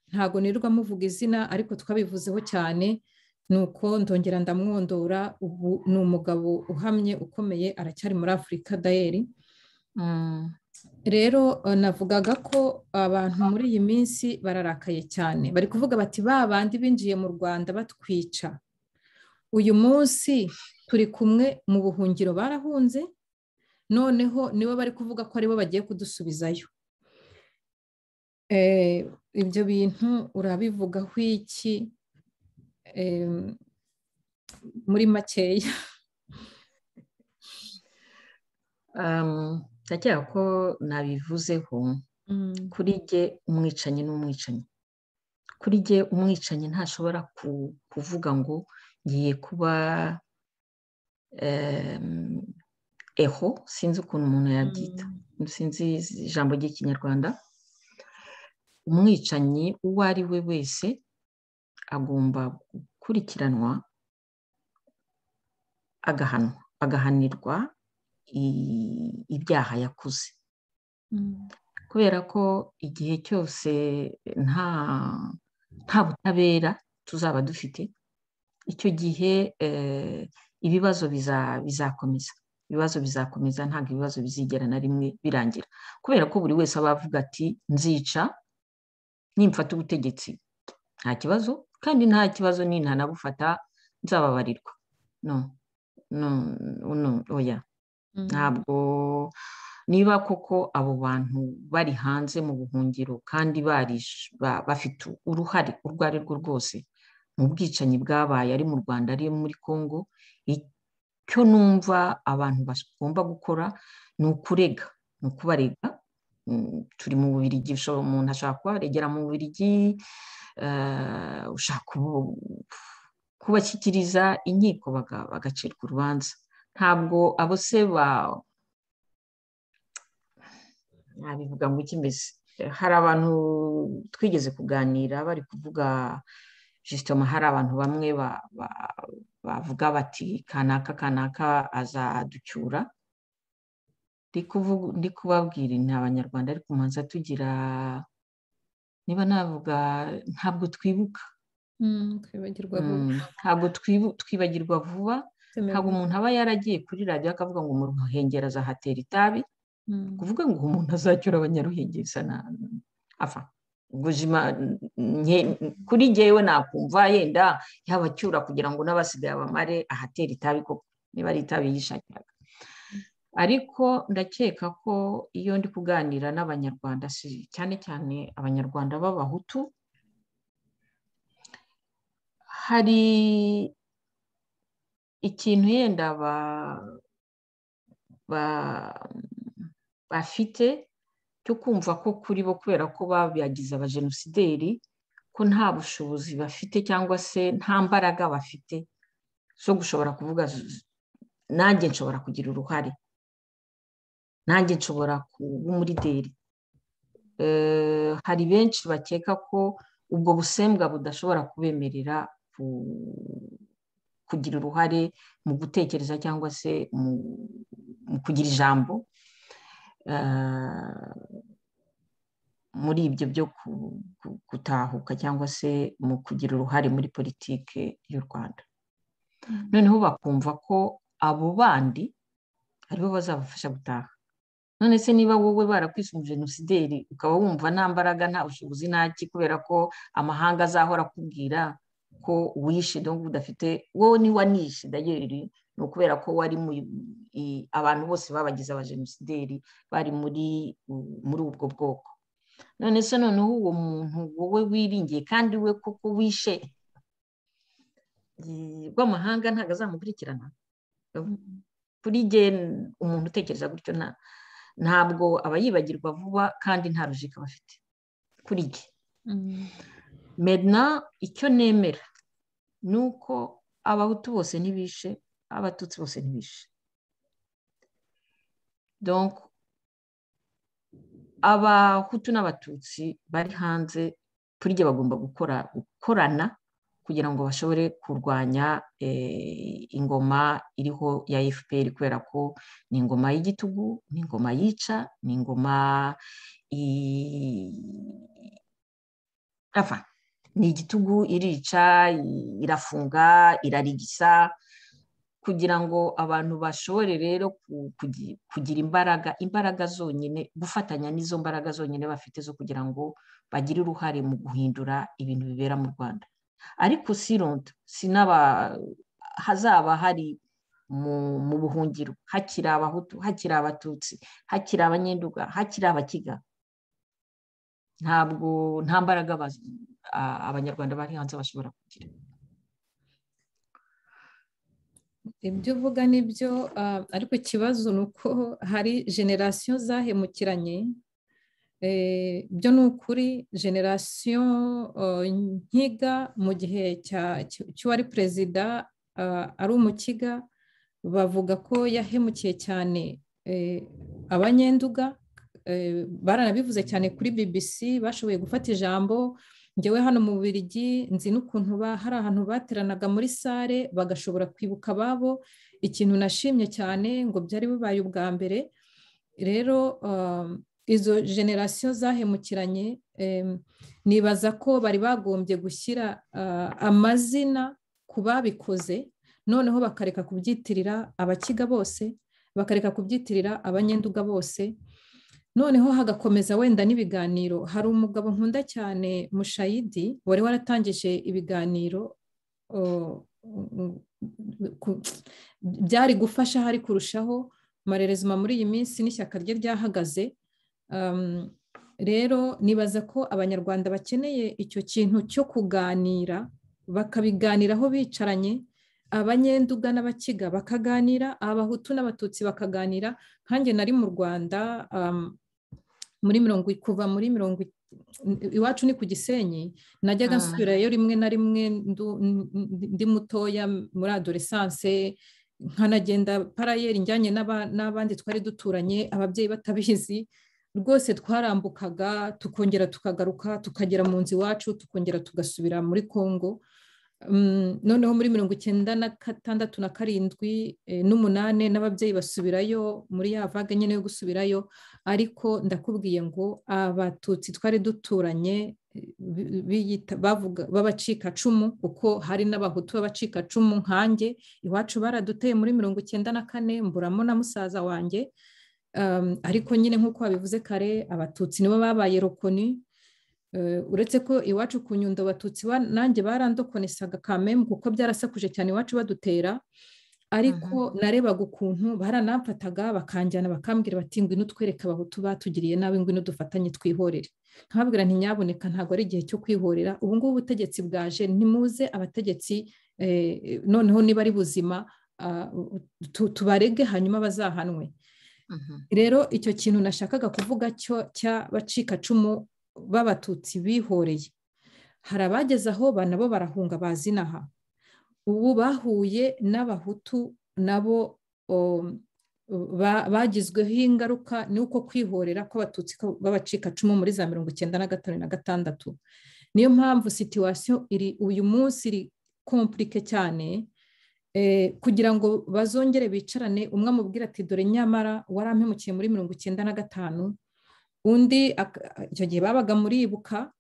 ntago nirirwa muvuga izina, ariko twabivuzeho cyane, nuko ndongera ndamwondora. Ubu ni umugabo uhamye ukomeye, aracyari muri Afurika dayeri. Rero navugaga ko abantu muri iyi minsi bararakaye cyane, bari kuvuga bati ba bandi binjiye mu Rwanda batwica, uyu munsi turi kumwe mu buhungiro barahunze, noneho nibo bari kuvuga ko aribo bagiye kudusubizayo. Ibyo bintu urabivugaho iki muri makeya? ndakeka ko nabivuzeho. Kuri jye umwicanyi n'umwicanyi, kuri jye umwicanyi ntashobora kuvuga ngo ngiye kuba eho, sinzi ukuntu umuntu yabyita, sinzi ijambo ry'ikinyarwanda. Umwicanyi uwo ari we wese agomba gukurikiranwa, agahanirwa ibyaha yakoze, kubera ko igihe cyose nta butabera tuzaba dufite, icyo gihe ibibazo bizakomeza, ntabwo ibibazo bizigera na rimwe birangira, kubera ko buri wese aba avuga ati nzica nimfata ubutegetsi nta kibazo, kandi nta kibazo nintanabufata nzababarirwa. Oya, ntabwo. Niba koko abo bantu bari hanze mu buhungiro kandi bafite uruhare urwo ari rwo rwose mu bwicanyi bwabaye, ari mu Rwanda ari muri Kongo, icyo numva abantu bagomba gukora ni ukubarega. Turi mu Bubiligi, umuntu ashaka kubaregera mu Bubiligi, ushaka kubashyikiriza inkiko bagacirwa urubanza. Ntabwo abo se nabivuga ngo ikimeze. Hari abantu twigeze kuganira bari kuvuga justement, hari abantu bamwe bavuga bati kanaka azaducyura. Ndi kubabwira ni Abanyarwanda, ariko umanza tugira, niba navuga, ntabwo twibuka, ntabwo twibagirwa vuba. Ntabwo umuntu aba yaragiye kuri radiyo akavuga ngo mu Ruhengeri azahatera itabi, kuvuga ngo umuntu azacyura Abanyaruhengeri kuri jyewe nakumva yenda yabacyura kugira ngo n'abasigaye bamare ahatera itabi koko niba ari itabi yishakiraga. Ariko ndakeka ko iyo ndi kuganira n'abanyarwanda cyane cyane abanyarwanda b'abahutu, hari ikintu yenda bafite cyo kumva ko kuri bo kubera ko babigize abajenosideri ko nta bushobozi bafite cyangwa se nta mbaraga bafite zo gushobora kuvuga nanjye nshobora kugira uruhare, nanjye nshobora kuba umulideri. Hari benshi bakeka ko ubwo busembwa budashobora kubemerera kugira uruhare mu gutekereza cyangwa se mu kugira ijambo muri ibyo byo gutahuka cyangwa se mu kugira uruhare muri politike y'u Rwanda. Noneho bakumva ko abo bandi aribo bazabafasha gutaha. None se niba wowe barakwise umujenosideri ukaba wumva nta mbaraga nta bushobozi ntaki kubera ko amahanga azahora akubwira ko wishe donc udafite wowe ni wanishe dayeri, ni ukubera ko wari abantu bose babagize abajenosideri bari muri ubwo bwoko. None se noneho uwo muntu wowe wiringiye kandi we koko wishe rw'amahanga ntabwo azamukurikirana. Kuri jye umuntu utekereza gutyo ntabwo aba yibagirwa vuba kandi nta rujika bafite kuri jye. Medna icyo nemera ni uko abahutu bose ntibishe, abatutsi bose ntibishe. Donc abahutu n'abatutsi bari hanze kuri jye bagomba gukorana kugira ngo bashobore kurwanya ingoma iriho ya FPR kubera ko ni ingoma y'igitugu, ni ingoma yica, ni ingoma ni igitugu, irica, irafunga, irarigisa, kugira ngo abantu bashobore rero kugira imbaraga zonyine, gufatanya n'izo mbaraga zonyine bafite zo kugira ngo bagire uruhare mu guhindura ibintu bibera mu Rwanda. Ariko hazaba hari mu buhungiro hakiri abahutu, hakiri abatutsi, hakiri abanyenduga, hakiri abakiga, nta mbaraga abanyarwanda bari hanze bashobora kugira. Ibyo uvuga nibyo, ariko ikibazo ni uko hari generasiyo zahemukiranye. Byo ni ukuri, generasiyo nkiga mu gihe cy'uwari perezida ari umukiga, bavuga ko yahemukiye cyane abanyenduga. Baranabivuze cyane kuri BBC, bashoboye gufata ijambo. Njyewe hano mu Bubiligi nzi n'ukuntu hari ahantu bateranaga muri sare bagashobora kwibuka ababo. Ikintu nashimye cyane ngo byari bibaye ubwa mbere. Rero izo generasiyo zahemukiranye, nibaza ko bari bagombye gushyira amazina ku babikoze, noneho bakareka kubyitirira abakiga bose, bakareka kubyitirira abanyenduga bose, noneho hagakomeza wenda n'ibiganiro. Hari umugabo nkunda cyane, Mushayidi, wari waratangije ibiganiro, byari gufasha hari kurushaho. Marerezima muri iyi minsi n'ishyaka rye ryahagaze. Rero nibaza ko abanyarwanda bakeneye icyo kintu cyo kuganira, bakabiganiraho bicaranye, abanyenduga n'abakiga bakaganira, abahutu n'abatutsi bakaganira. Nkanjye nari mu Rwanda kuva muri iwacu ni ku Gisenyi, najyaga nsubirayo rimwe na rimwe ndi mutoya muri adolescence, nkanagenda parayeri njyanye n'abandi twari duturanye, ababyeyi batabizi. Rwose twarambukaga tukongera tukagaruka, tukagera mu nzu iwacu, tukongera tugasubira muri Congo. Noneho muri 1996 na 1998 n'ababyeyi basubirayo muri ya vaga nyine yo gusubirayo. Ariko ndakubwiye ngo abatutsi twari duturanye bavuga b'abacikacumu, kuko hari n'abahutu b'abacikacumu nkanjye. Iwacu baraduteye muri 1994, mburamo na musaza wanjye. Ariko nyine nk'uko wabivuze kare, abatutsi nibo babaye rokoni. uretse ko iwacu ku Nyundo Abatutsi nanjye barandokonesaga kameme kuko byarasakuje cyane iwacu badutera, ariko narebaga ukuntu baranamfataga bakanjyana bakambwira bati ngwino utwereke Abahutu batugiriye nabi, ngwino dufatanye twihorere. Nkababwira nti nyaboneka ntabwo ari igihe cyo kwihorera, ubu ngubu ubutegetsi bwaje, nimuze abategetsi noneho niba ari buzima tubarege hanyuma bazahanwe. Rero icyo kintu nashakaga kuvuga cyo cy'abacikacumu b'Abatutsi bihoreye, hari abageze aho nabo barahunga bazinaha, ubu bahuye n'Abahutu nabo bagizweho ingaruka n'uko kwihorera kw'Abatutsi b'abacikacumu muri za 1995 na 1996. Niyo mpamvu situation iri uyu munsi iri komplike cyane, kugira ngo bazongere bicarane, umwe amubwira ati dore nyamara warampemukiye muri 1995, undi icyo gihe babaga muri Ibuka.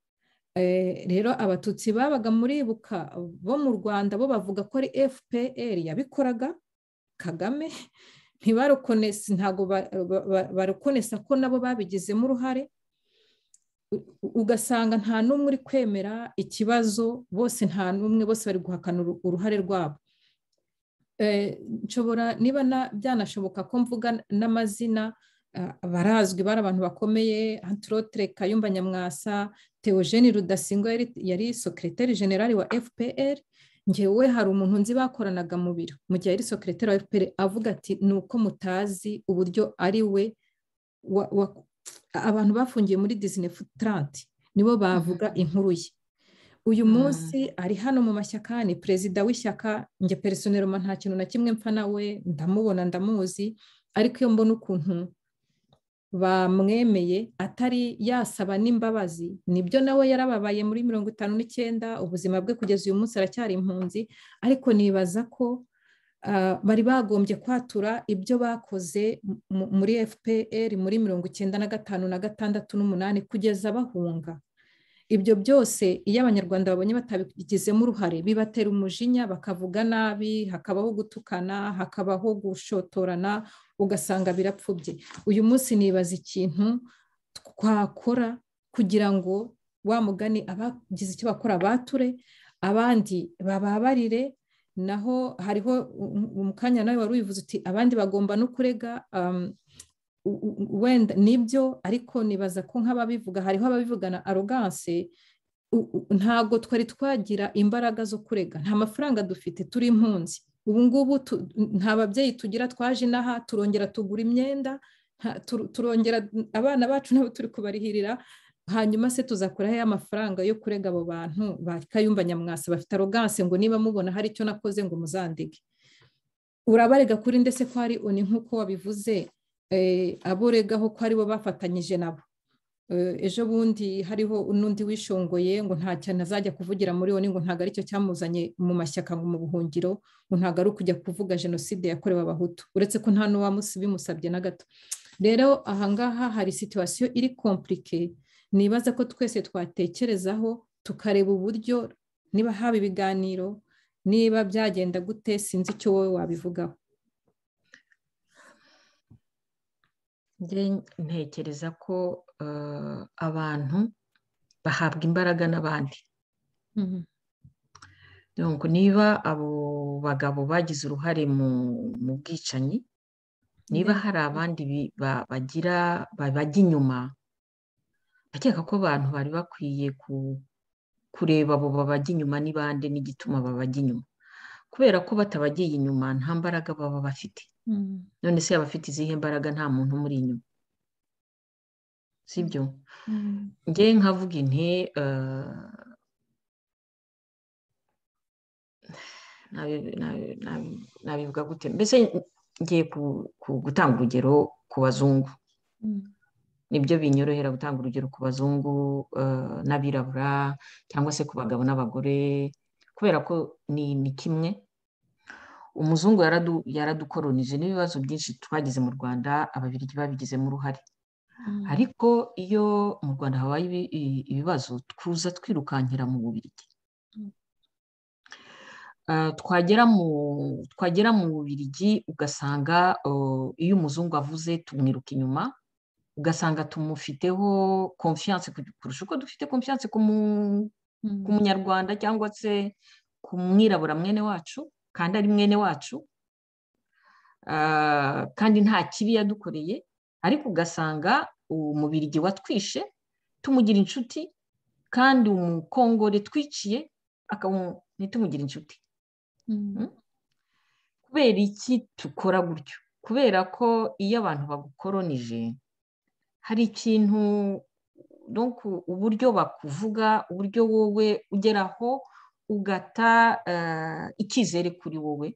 Rero Abatutsi babaga muri Ibuka bo mu Rwanda bo bavuga ko ari FPR yabikoraga, Kagame ntibarukonesa, ntago barukonesa ko nabo babigizemo uruhare. Ugasanga nta n'umwe uri kwemera ikibazo, bose nta n'umwe, bose bari guhakana uruhare rwabo. Nshobora niba byanashoboka ko mvuga n'amazina, barazwi, bari abantu bakomeye, entre autres Kayumba Nyamwasa, Theogene Rudasingwa yari secrétaire général wa FPR. Njyewe hari umuntu nzi bakoranaga mu biro mu gihe yari secrétaire wa FPR, avuga ati nuko mutazi uburyo ari we abantu bafungiye muri 1930 nibo bavuga inkuru ye. Uyu munsi ari hano mu mashyaka, ni perezida w'ishyaka. Nge personnellement nta kintu na kimwe mpfa nawe, ndamubona ndamuzi, ariko iyo mbona ukuntu bamwemeye atari yasaba n'imbabazi, nibyo nawe yarababaye muri 59, ubuzima bwe kugeza uyu munsi aracyari impunzi, ariko nibaza ko bari bagombye kwatura ibyo bakoze muri FPR muri 1995 na 1996 n'umunani kugeza bahunga. Ibyo byose iyo Abanyarwanda babonye batabigizemo uruhare, bibatera umujinya, bakavuga nabi, hakabaho gutukana, hakabaho gushotorana, ugasanga birapfubye. Uyu munsi nibaza ikintu twakora kugira ngo wa mugani abagize icyo bakora bature, abandi bababarire. Naho hariho umukanya nawe wari ubivuze uti abandi bagomba no kurega, wenda nibyo, ariko nibaza ko nk'ababivuga, hariho ababivugana arrogance. Ntago twari twagira imbaraga zo kurega, nta mafaranga dufite, turi impunzi. Ubu ngubu nta babyeyi tugira, twaje inaha turongera tugura imyenda, turongera abana bacu nabo turi kubarihirira, hanyuma se tuzakuraho y'amafaranga yo kurega abo bantu ba Kayumba Nyamwasa bafite arrogance ngo niba mubona hari icyo nakoze ngo muzandege. Urabarega kuri ndetse ko ari oni nk'uko wabivuze, aboregaho ko aribo bafatanyije nabo. Ejo bundi hariho n'undi wishongoye ngo nta cyane azajya kuvugira muri oni, ngo ntago ari cyo cyamuzanye mu mashyaka ngo mu buhungiro, ngo ntago ari kujya kuvuga jenoside yakorewe Abahutu, uretse ko nta n'uwamubimusabye na gato. Rero ahangaha hari situation iri compliquée, nibaza ko twese twatekerezaho tukareba uburyo, niba haba ibiganiro, niba byagenda gute, sinzi icyo wowe wabivugaho. Ntekereza ko abantu bahabwa imbaraga n'abandi. Donc niba abo bagabo bagize uruhare mu bwicanyi, niba hari abandi bajya inyuma, bakeka ko abantu bari bakwiye kureba abo babajya inyuma ni bande n'igituma babajya inyuma, kubera ko batabagiye inyuma nta mbaraga baba bafite. None se abafite izihe mbaraga? Nta muntu muri inyuma, sibyo? Nge nkavuga inti nabivuga gute, mbese ngiye gutanga urugero ku bazungu. Nibyo binyorohera gutanga urugero ku bazungu n'abirabura, cyangwa se ku bagabo n'abagore, kubera ko ni kimwe. Umuzungu yaradukolonije n'ibibazo byinshi twagize mu Rwanda, Ababiligi babigizemo uruhare. Ariko iyo mu Rwanda habaye ibibazo, tuza twirukankira mu Bubiligi. Twagera mu Bubiligi ugasanga iyo umuzungu avuze tumwiruka inyuma, ugasanga tumufiteho confiance kurusha uko dufite confiance ku munyarwanda cyangwa se ku mwirabura mwene wacu kandi ari mwene wacu kandi nta kibi yadukoreye ariko ugasanga umubirigi watwishe tumugira inshuti kandi umukongore twiciye ntitumugira inshuti kubera iki tukora gutyo kubera ko iyo abantu bagukoronije hari ikintu uburyo bakuvuga uburyo wowe ugeraho ugata icyizere kuri wowe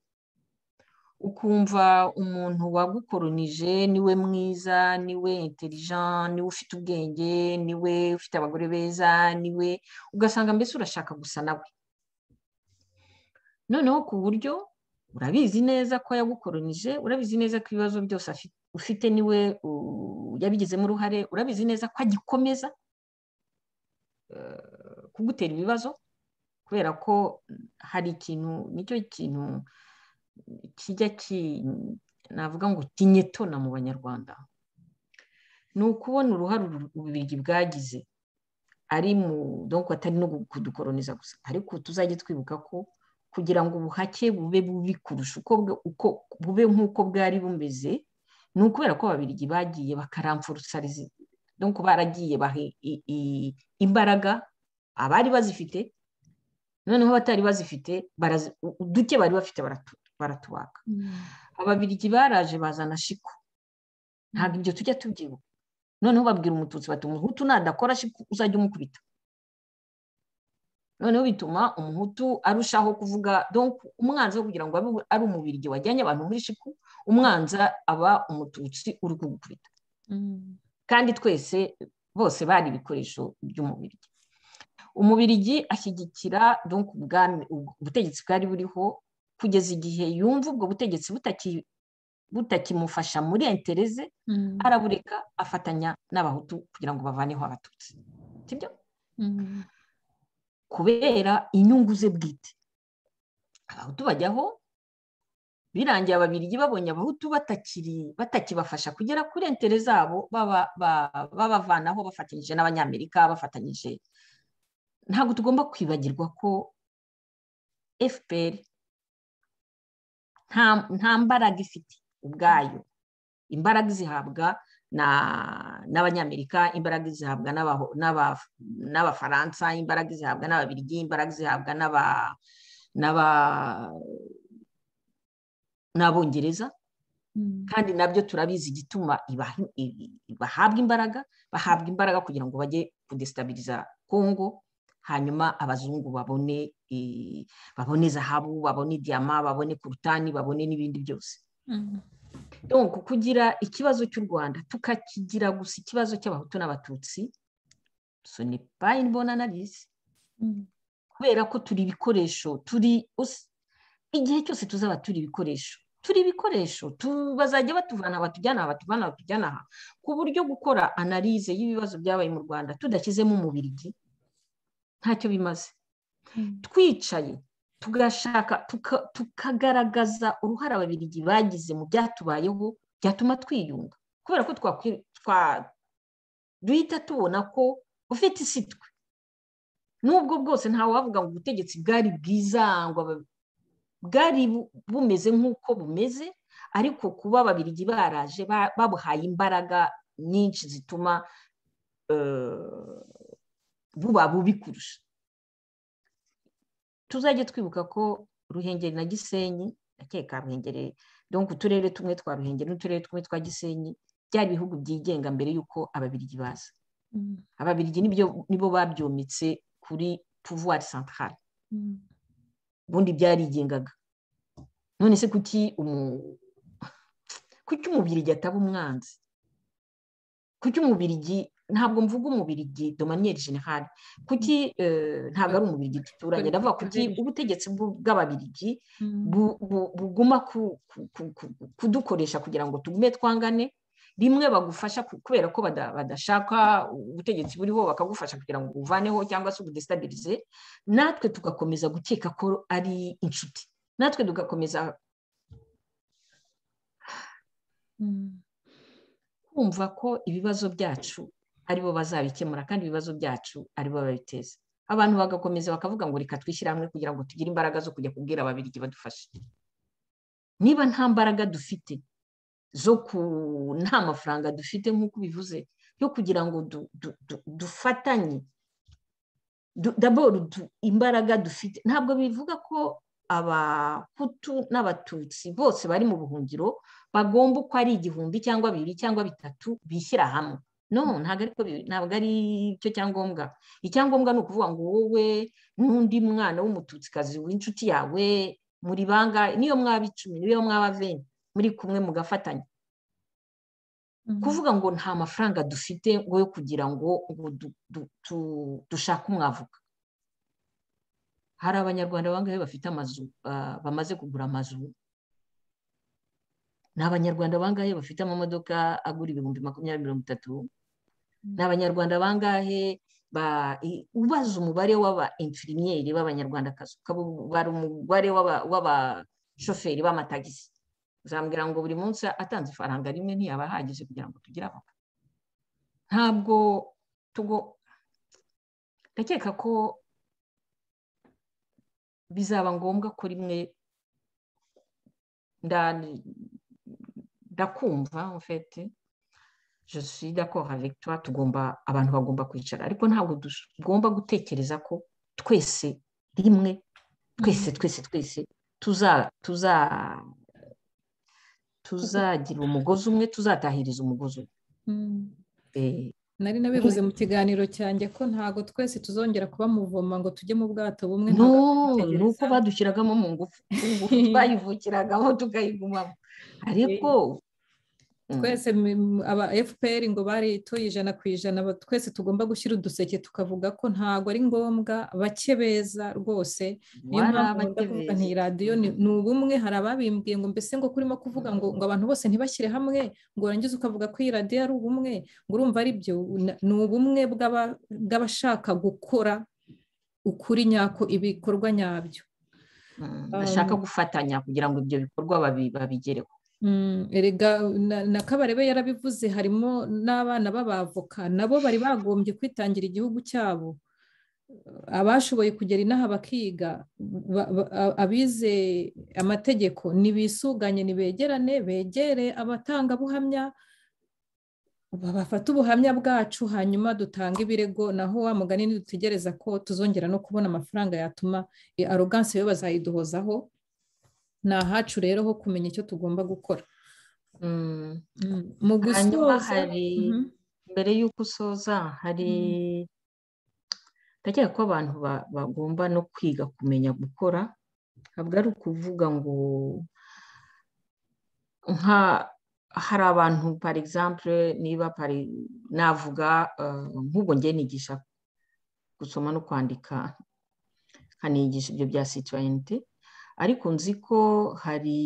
ukumva umuntu wagukoronije niwe mwiza niwe intelligent niwe ufite ubwenge niwe ufite abagore beza niwe ugasanga mbese urashaka gusa nawe noneho ku buryo urabizi neza ko yagukoronije urabizi neza ko ibibazo byose ufite niwe yabigizemo uruhare urabizi neza ko agikomeza kugutera ibibazo kubera ko hari ikintu nicyo kintu kijya navuga ngo kinyetona mu banyarwanda ni ukubona uruhare ububirigi bwagize ari atari no kudukoroniza gusa ariko tuzajya twibuka ko kugira ngo ubuhake bube bubi kurusha uko bube nk'uko bwari bumeze ni ukubera ko ababirigi bagiye bakaramfurusariza baragiye baha imbaraga abari bazifite noneho abatari bazifite duke bari bafite baratubaka ababirigi baraje bazana shiku ntabwo ibyo tujya tubyibuka noneho babwira umututsi bati umuhutu nadakora shiku uzajya umukubita noneho bituma umuhutu arushaho kuvuga umwanzi wo kugira ngo abe ari umubirigi wajyanye abantu muri shiku umwanza aba umututsi uri kugukubita kandi twese bose bari ibikoresho by'umubirigi umubirigi ashyigikira ubutegetsi bwari buriho kugeza igihe yumva ubwo butegetsi butakimufasha muri intereze arabureka afatanya n'abahutu kugira ngo bavaneho abatutsi sibyo kubera inyungu ze bwite abahutu bajyaho birangiye ababirigi babonye abahutu batakibafasha kugera kuri entere zabo babavanaho bafatanyije n'abanyamerika bafatanyije ntabwo tugomba kwibagirwa ko FPR nta mbaraga ifite ubwayo imbaraga zihabwa n'abanyamerika imbaraga zihabwa n'abafaransa imbaraga zihabwa n'ababirigi imbaraga zihabwa n'abongereza kandi nabyo turabizi igituma bahabwa imbaraga kugira ngo bajye kudestabiliza Kongo hanyuma abazungu babone zahabu babone diyama babone kurutani babone n'ibindi byose kugira ikibazo cy'u Rwanda tukakigira gusa ikibazo cy'abahutu n'abatutsi ce n'est pas une bonne analyse kubera ko turi ibikoresho igihe cyose tuzaba turi ibikoresho bazajya batuvana batujyana aha ku buryo gukora analyse y'ibibazo byabaye mu Rwanda tudashyizemo umubirigi ntacyo bimaze twicaye tugashaka tukagaragaza uruhare ababirigi bagize mu byatubayeho byatuma twiyunga kubera ko duhita tubona ko ufite isi twe nubwo bwose ntawe wavuga ngo ubutegetsi bwari bwiza ngo bwari bumeze nk'uko bumeze ariko kuba ababirigi baraje babuhaye imbaraga nyinshi zituma buba bubi kurusha tuzajya twibuka ko Ruhengeri na Gisenyi akeka Ruhengeri uturere tumwe twa Ruhengeri n'uturere tumwe twa Gisenyi byari ibihugu byigenga mbere y'uko ababirigi baza ababirigi nibo babyomitse kuri pouvoir central ubundi byarigengaga none se kuki umubirigi ataba umwanzi kuki umubirigi ntabwo mvuga umubirigi de manière générale kuki ntabwo ari umubirigi duturanye ndavuga kuki ubutegetsi bw'ababirigi buguma kudukoresha kugira ngo tugume twangane rimwe bagufasha kubera ko badashaka ubutegetsi buriho bakagufasha kugira ngo uvaneho cyangwa se ubudestabilize natwe tugakomeza gukeka ko ari inshuti natwe tugakomeza kumva ko ibibazo byacu aribo bazabikemura kandi ibibazo byacu aribo babiteza. Abantu bagakomeza bakavuga ngo reka twishyire hamwe kugira ngo tugire imbaraga zo kujya kubwira ababirigi badufashe. Niba nta mbaraga dufite nta mafaranga dufite nk'uko bivuze yo kugira ngo dufatanye, imbaraga dufite ntabwo bivuga ko abahutu n'abatutsi bose bari mu buhungiro bagomba uko ari 1,000 cyangwa 2 cyangwa 3 bishyira hamwe. No, ntabwo ari cyo cyangombwa. Icyangombwa ni ukuvuga ngo wowe n'undi mwana w'umututsikazi w'inshuti yawe muri banga, niyo mwaba 10 niyo mwaba 20 muri kumwe mugafatanya. Kuvuga ngo nta mafaranga dufite ngo yo kugira ngo dushake umwavuka. Hari abanyarwanda bangahe bafite amazu, bamaze kugura amazu. Ni abanyarwanda bangahe bafite amamodoka agura 20,000-30,000. Ni abanyarwanda bangahe ubaza umubare w'aba infirmiere b'abanyarwandakazi, ukabara umubare w'abashoferi b'amatagisi, uzambwira ngo buri munsi atanze ifaranga rimwe ntiyaba ahagije kugira ngo tugire avoka. Ntabwo ndakeka ko bizaba ngombwa ko rimwe ndakumva en fait, je suis d'accord avec toi, abantu bagomba kwicara, ariko ntabwo tugomba gutekereza ko twese rimwe twese tuzagira umugozi umwe, tuzatahiriza umugozi umwe. Nari nabivuze mu kiganiro cyanjye ko ntabwo twese tuzongera kuba muvoma ngo tujye mu bwato bumwe. Nuko badushyiragamo mu ngufu twayivukiragamo tukayigumamo, ariko twese aba FPR ngo baritoye 100%, twese tugomba gushyira uduseke tukavuga ko ntabwo ari ngombwa, bake beza rwose. Niyo mpamvu ndavuga nti radiyo ni ubumwe. Hari ababimbwiye ngo mbese ngo kurimo kuvuga ngo abantu bose ntibashyire hamwe, ngo urangize ukavuga ko iyi radiyo ari ubumwe, ngo urumva ari byo. Ni ubumwe bw'abashaka gukora ukuri nyako, ibikorwa nyabyo, bashaka gufatanya kugira ngo ibyo bikorwa babigereho. Erega na Kabarebe yarabivuze, harimo n'abana b'abavoka nabo bari bagombye kwitangira igihugu cyabo, abashoboye kugera inaha bakiga, abize amategeko nibisuganye, nibegerane, begere abatangabuhamya, bafata ubuhamya bwacu, hanyuma dutanga ibirego. Naho wa mugani nidutegereza ko tuzongera no kubona amafaranga yatuma arrogance yo bazayiduhozaho. Ni ahacu rero ho kumenya icyo tugomba gukora. Mu gusoza, mbere y'uko usoza, ndakeka ko abantu bagomba no kwiga kumenya gukora. Ntabwo ari ukuvuga ngo hari abantu par exemple, niba navuga nk'ubwo njye nigisha gusoma no kwandika, nkanigisha ibyo bya citoyenneté, ariko nzi ko hari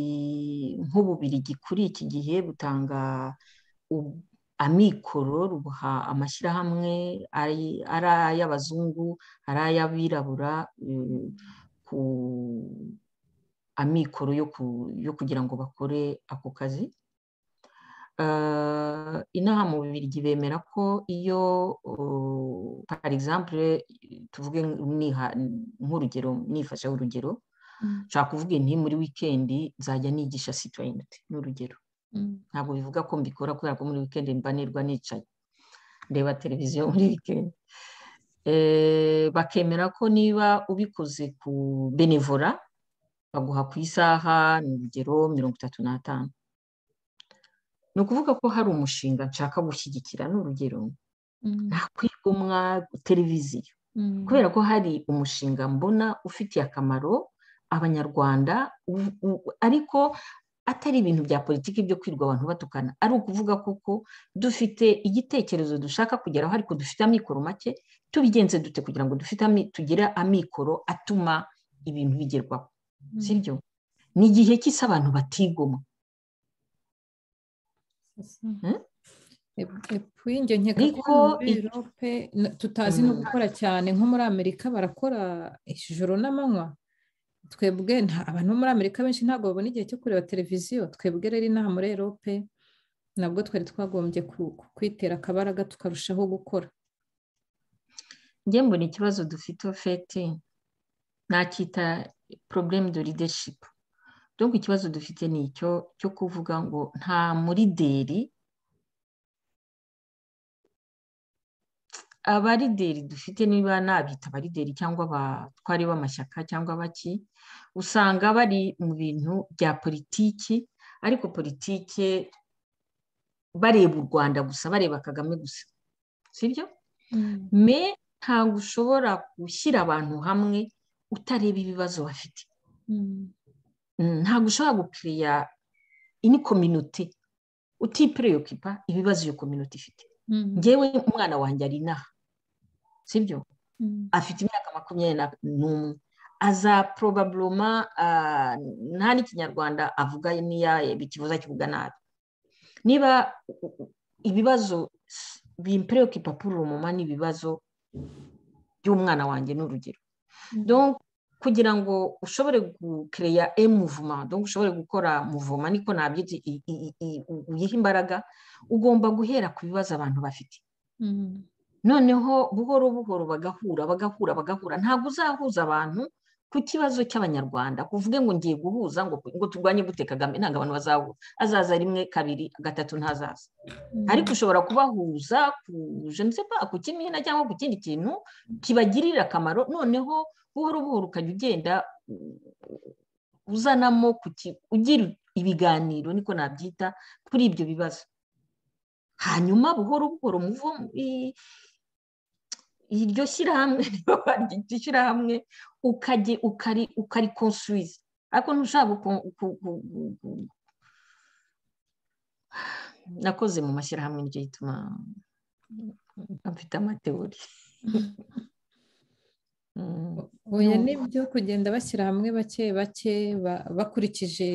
nk'Ububiligi kuri iki gihe butanga amikoro, rubuha amashyirahamwe, ari ay'abazungu, ari ay'abirabura, ku amikoro yo kugira ngo bakore ako kazi. Inaha mu Bubiligi bemera ko iyo par exemple tuvuge nk'urugero, nifashe urugero, nshaka kuvuga nti muri weekend nzajya nigisha citoyenneté n'urugero. Ntabwo bivuga ko mbikora kubera ko muri weekend mbanirwa nicaye ndeba televiziyo muri weekend. Bakemera ko niba ubikoze ku benevora baguha ku isaha n'urugero 35. Ni ukuvuga ko hari umushinga nshaka gushyigikira n'urugero, nakwigomwa televiziyo kubera ko hari umushinga mbona ufitiye akamaro abanyarwanda, ariko atari ibintu bya politiki byo kwirwa abantu batukana. Ari ukuvuga koko dufite igitekerezo dushaka kugeraho, ariko dufite amikoro make, tubigenze dute kugira ngo tugire amikoro atuma ibintu bigerwaho, sibyo? Ni igihe cy'isi abantu batigomwa. Njye nkeka ko muri Europe tutazi no gukora cyane. Nko muri Amerika barakora ijoro n'amanywa. Twebwe abantu muri Amerika benshi ntabwo babona igihe cyo kureba televiziyo. Twebwe rero inaha muri Europe nabwo twari twagombye kwitera akabaraga tukarushaho gukora. njye mbona ikibazo dufite ofete nacyita problème de leadership. donc ikibazo dufite ni icyo cyo kuvuga ngo nta murideri, abarideri dufite niba nabita abarideri cyangwa abatwari b'amashyaka cyangwa baki, usanga bari mu bintu bya politiki, ariko politiki bareba u Rwanda gusa, bareba Kagame gusa, sibyo? me ntabwo ushobora gushyira abantu hamwe utareba ibibazo bafite. ntabwo ushobora gukiriya ini community utipreocupa ibibazo iyo community ifite. njyewe umwana wanjye ari inaha, sibyo? afite imyaka 21, aza probablement nta n'ikinyarwanda avuga, niya bikivuza kivuga nabi. niba ibibazo bimpreocupa pour le moment ni ibibazo by'umwana wanjye n'urugero. donc kugira ngo ushobore gukreya mouvement, donc ushobore gukora mouvement, niko nabyita uyiha imbaraga, ugomba guhera ku bibazo abantu bafite. noneho buhoro buhoro bagahura. ntabwo uzahuza abantu ku kibazo cy'abanyarwanda kuvuge ngo ngiye guhuza ngo turwanye gute Kagame. ntabwo abantu bazahuza, azaza rimwe kabiri gatatu ntazaza. ariko ushobora kubahuza ku kimina cyangwa ku kindi kintu kibagirira akamaro. noneho buhoro buhoro ukajya ugenda uzanamo ugira ibiganiro, niko nabyita, kuri ibyo bibazo. hanyuma buhoro buhoro muvo iryo shyirahamwe ukarikonstruiza. ariko ntushaka nakoze mu mashyirahamwe, nicyo gituma mfite amateori. oya nibyo kugenda bashyira hamwe bake bake bakurikije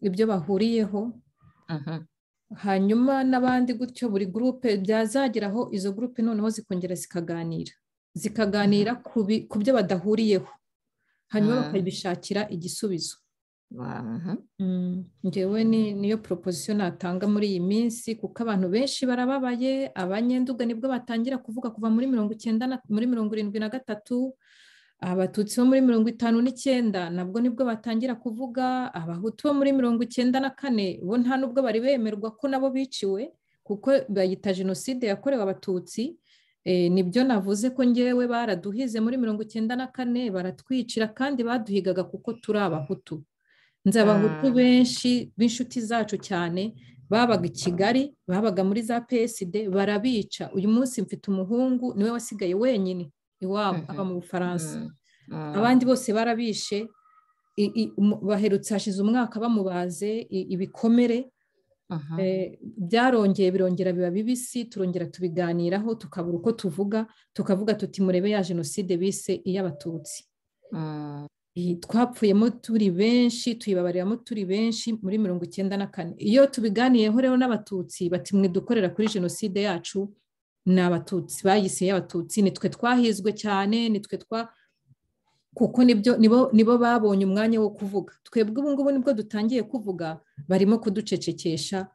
ibyo bahuriyeho. hanyuma n'abandi gutyo, buri gurupe byazageraho izo gurupe noneho zikongera zikaganira ku byo badahuriyeho, hanyuma bakabishakira igisubizo. njyewe niyo proposition natanga muri iyi minsi, kuko abantu benshi barababaye. abanyenduga nibwo batangira kuvuga kuva muri 73, abatutsi bo muri 59 nabwo nibwo batangira kuvuga, abahutu bo muri 94 bo nta nubwo bari bemerwa ko nabo biciwe, kuko bayita jenoside yakorewe abatutsi. nibyo navuze ko njyewe baraduhize muri 94 baratwicira, kandi baduhigaga kuko turi abahutu. nzi abahutu benshi b'inshuti zacu cyane babaga i Kigali, babaga muri za PSD, barabica. uyu munsi mfite umuhungu niwe wasigaye wenyine iwabo, aba mu Bufaransa. abandi bose barabishe. baherutse hashize umwaka bamubaze ibikomere. byarongeye birongera biba bibisi, turongera tubiganiraho, tukabura uko tuvuga, tukavuga tuti murebe ya jenoside bise iy'abatutsi. twapfuyemo turi benshi, tuyibabariramo turi benshi muri 94. iyo tubiganiyeho rero n'abatutsi bati mwe dukorera kuri jenoside yacu, ni abatutsi bayise y'abatutsi, nitwe twahizwe cyane, nitwe kuko nibo babonye umwanya wo kuvuga. twebwe ubu ngubu nibwo dutangiye kuvuga, barimo kuducecekesha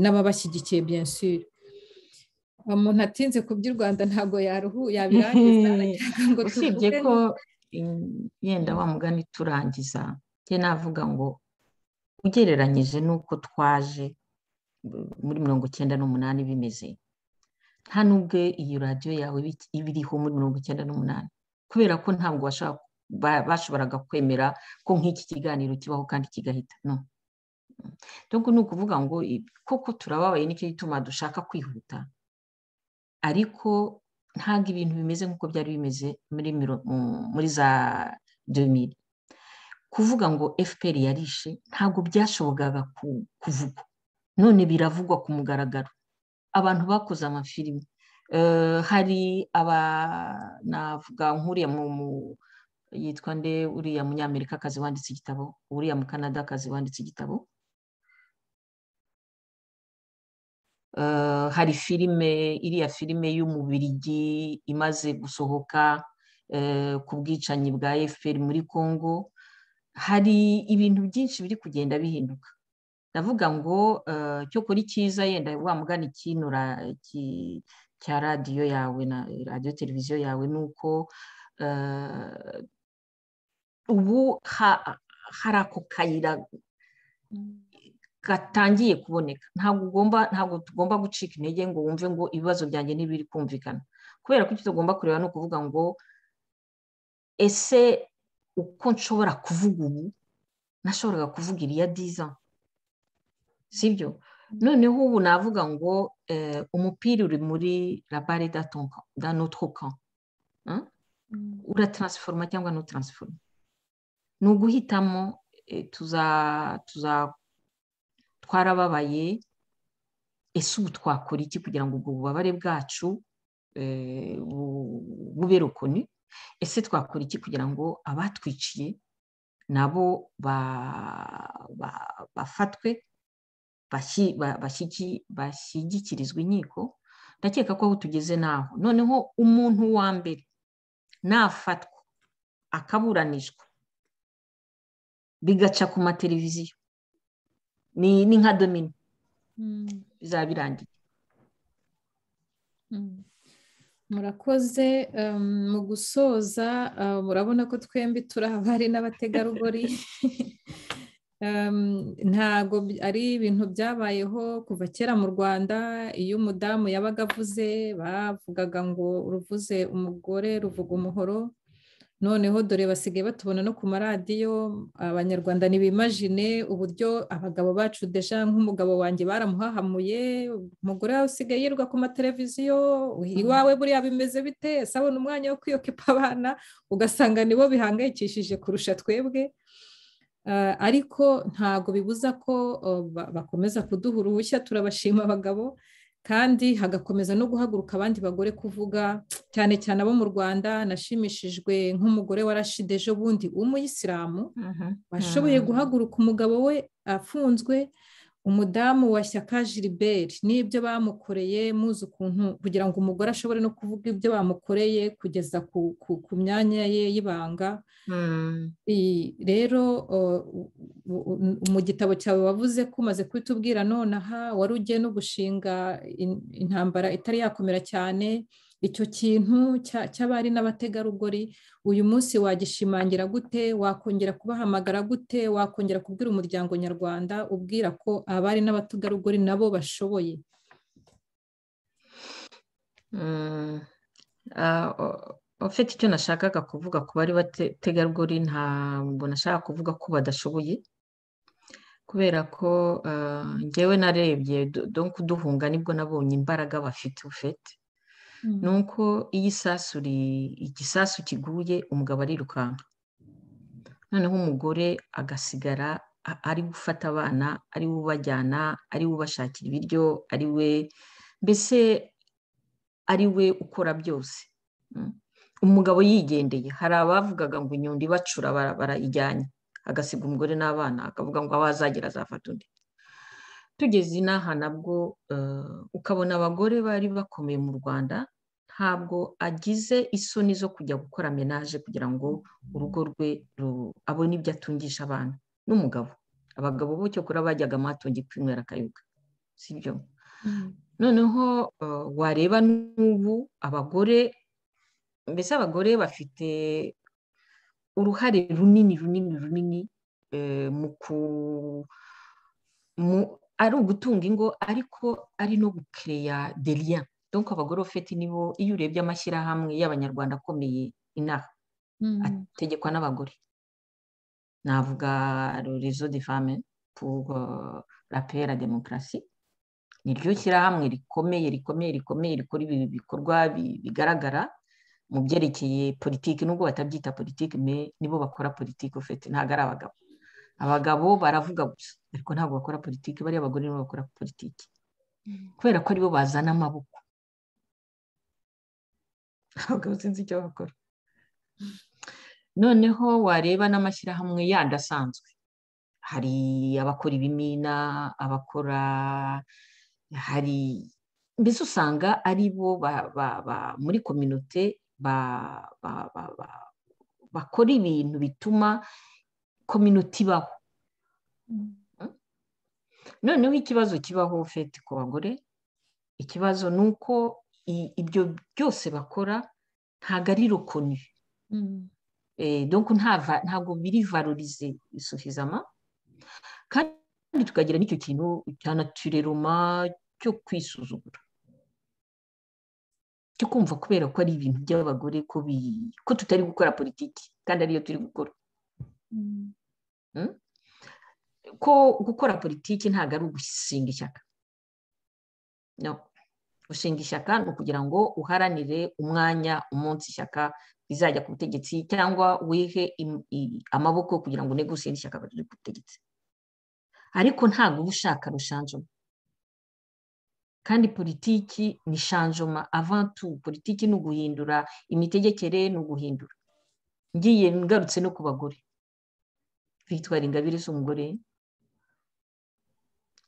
n'ababashyigikiye bien sûr. umuntu atinze ku by'u Rwanda ntabwo yabirangiza. usibye ko yenda wa mugani turangiza, njye navuga ngo ugereranyije n'uko twaje muri 98 bimeze, nta nubwo iyi radiyo yawe ibiriho muri 98, kubera ko ntabwo bashoboraga kwemera ko nk'iki kiganiro kibaho kandi kigahita. no donc ni ukuvuga ngo koko turababaye, nicyo gituma dushaka kwihuta, ariko ntabwo ibintu bimeze nk'uko byari bimeze muri za 2000. kuvuga ngo FPR yarishe ntabwo byashobokaga kuvugwa, none biravugwa ku mugaragaro. abantu bakoze amafilimi, hari navuga nk'uriya yitwa nde, uriya munyamerikakazi wanditse igitabo, uriya mu Canadakazi wanditse igitabo. hari iriya filime y'Umubirigi imaze gusohoka ku bwicanyi bwa FPR muri Congo. hari ibintu byinshi biri kugenda bihinduka. ndavuga ngo cyo kuri cyiza yenda wa mugani kinura cya radiyo yawe na radiyo televiziyo yawe ni uko ubu hari ako kayira gatangiye kuboneka. Ntabwo tugomba gucika intege ngo wumve ngo ibibazo byanjye ntibiri kumvikana, kubera ko icyo tugomba kureba ni ukuvuga ngo ese uko nshobora kuvuga ubu nashoboraga kuvuga iriya 10 ans, sibyo? Noneho ubu navuga ngo umupira uri muri la balle dans notre camp, uratransforma cyangwa ntutransforma. Ni uguhitamo. Twarababaye, ese ubu twakora iki kugira ngo ubwo bubabare bwacu bube rukoni? Ese twakora iki kugira ngo abatwiciye nabo bafatwe, bashyigikirizwa inkiko? Ndakeka ko aho tugeze naho noneho umuntu wa mbere nafatwa akaburanishwa bigaca ku mateleviziyo ni nka domino, bizaba birangiye. Murakoze. Mu gusoza, murabona ko twembi turi abari n'abategarugori. Ntabwo ari ibintu byabayeho kuva kera mu Rwanda. Iyo umudamu yabaga avuze bavugaga ngo uruvuze umugore ruvuga umuhoro. Noneho dore basigaye batubona no ku maradiyo. Abanyarwanda ntibimagine uburyo abagabo bacu deja, nk'umugabo wanjye baramuhahamuye, umugore wawe usigaye yirirwa ku mateleviziyo, iwawe buriya bimeze bite? Ese abona umwanya wo kwiyokipa abana? Ugasanga nibo bihangayikishije kurusha twebwe. Ariko ntabwo bibuza ko bakomeza kuduha uruhushya. Turabashima abagabo, kandi hagakomeza no guhaguruka abandi bagore kuvuga, cyane cyane abo mu Rwanda. Nashimishijwe nk'umugore wa Rashid ejo bundi w'umuyisilamu washoboye guhaguruka umugabo we afunzwe, umudamu wa Shyaka Gilbert, n'ibyo bamukoreye, muzi ukuntu kugira ngo umugore ashobore no kuvuga ibyo bamukoreye kugeza ku myanya ye y'ibanga. Rero mu gitabo cyawe wavuze ko umaze kubitubwira nonaha wari ugiye no gushinga intambara itari yakomera cyane. Icyo kintu cy'abari n'abategarugori uyu munsi wagishimangira gute? Wakongera kubahamagara gute? Wakongera kubwira umuryango nyarwanda ubwira ko abari n'abategarugori nabo bashoboye? Ufite icyo nashakaga kuvuga ku bari bategarugori, ntabwo nashaka kuvuga ko badashoboye, kubera ko njyewe narebye duhunga nibwo nabonye imbaraga bafite. Nuko iyo igisasu kiguye umugabo arirukanka, noneho umugore agasigara ari gufata abana, ari we ubajyana, ari we ubashakira ibiryo, mbese ari we ukora byose. Umugabo yigendeye. Hari abavugaga ngo inyundo ibacura barayijyanye, agasiga umugore n'abana, akavuga ngo aho azagera azafata undi. Tugeze inaha nabwo ukabona abagore bari bakomeye mu Rwanda ntabwo agize isoni zo kujya gukora menaje kugira ngo urugo rwe abone ibyo atungisha abana n'umugabo. Abagabo bo cyo kuri bajyaga amatungi kwinywera akayuga, sibyo? Noneho wareba n'ubu abagore, mbese abagore bafite uruhare runini ari ugutunga ingo, ariko ari no gukereya des liens. Donc abagore ufite nibo, iyo urebye amashyirahamwe y'abanyarwanda akomeye inaha ategekwa n'abagore. Navuga réseau des femmes pour la paix et la démocratie. Niryo shyirahamwe rikomeye rikora ibikorwa bigaragara mu byerekeye politiki, nubwo batabyita politiki, nibo bakora politiki ufite, ntabwo ari abagabo. Abagabo baravuga gusa ariko ntabwo bakora politiki. Bariya abagore nibo bakora politiki, kubera ko aribo bazana amaboko. Abagabo sinzi icyo bakora. Noneho wareba n'amashyirahamwe yandi asanzwe, hari abakora ibimina, mbese usanga ari bo muri kominote bakora ibintu bituma kominote ibaho. noneho ikibazo kibaho fete ku bagore, ikibazo ni uko ibyo byose bakora ntabwo ari rukoni, donc ntabwo biri valorize suffisamment, kandi tukagira n'icyo kintu cya naturellement cyo kwisuzugura, cyo kumva kubera ko ari ibintu by'abagore ko tutari gukora politiki kandi ariyo turi gukora. Ko gukora politiki ntabwo ari ugushinga ishyaka, no, gushinga ishyaka ni ukugira ngo uharanire umwanya umunsi ishyaka rizajya ku butegetsi, cyangwa wihe amaboko kugira ngo unegusire ishyaka riri ku butegetsi, ariko ntabwo uba ushaka rushanjoma. Kandi politiki ni shanjoma avant tout, politiki ni uguhindura imitegekere, ni uguhindura. Ngiye ngarutse no ku bagore, Victoire Ingabire si umugore,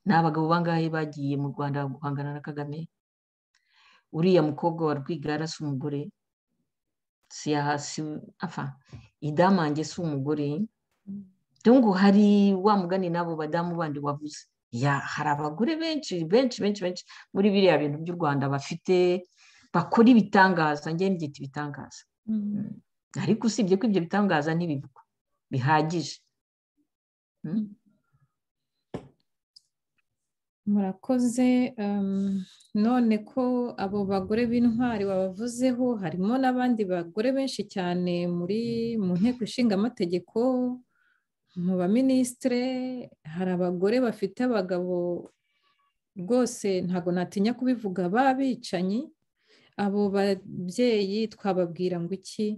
ni abagabo bangahe bagiye mu Rwanda guhangana na Kagame, uriya mukobwa wa Rwigara si umugore, Idamange si umugore, donc hari wa mugani n'abo badamu bandi wavuze, hari abagore benshi muri biriya bintu by'u Rwanda bafite, bakora ibitangaza, njye mbyita ibitangaza, ariko usibye ko ibyo bitangaza ntibivugwa bihagije. Murakoze. None ko abo bagore b'intwari babavuzeho, harimo n'abandi bagore benshi cyane mu nteko ishinga amategeko, mu baminisitire, hari abagore bafite abagabo rwose ntabwo natinya kubivuga b'abicanyi. Abo babyeyi twababwira ngo iki?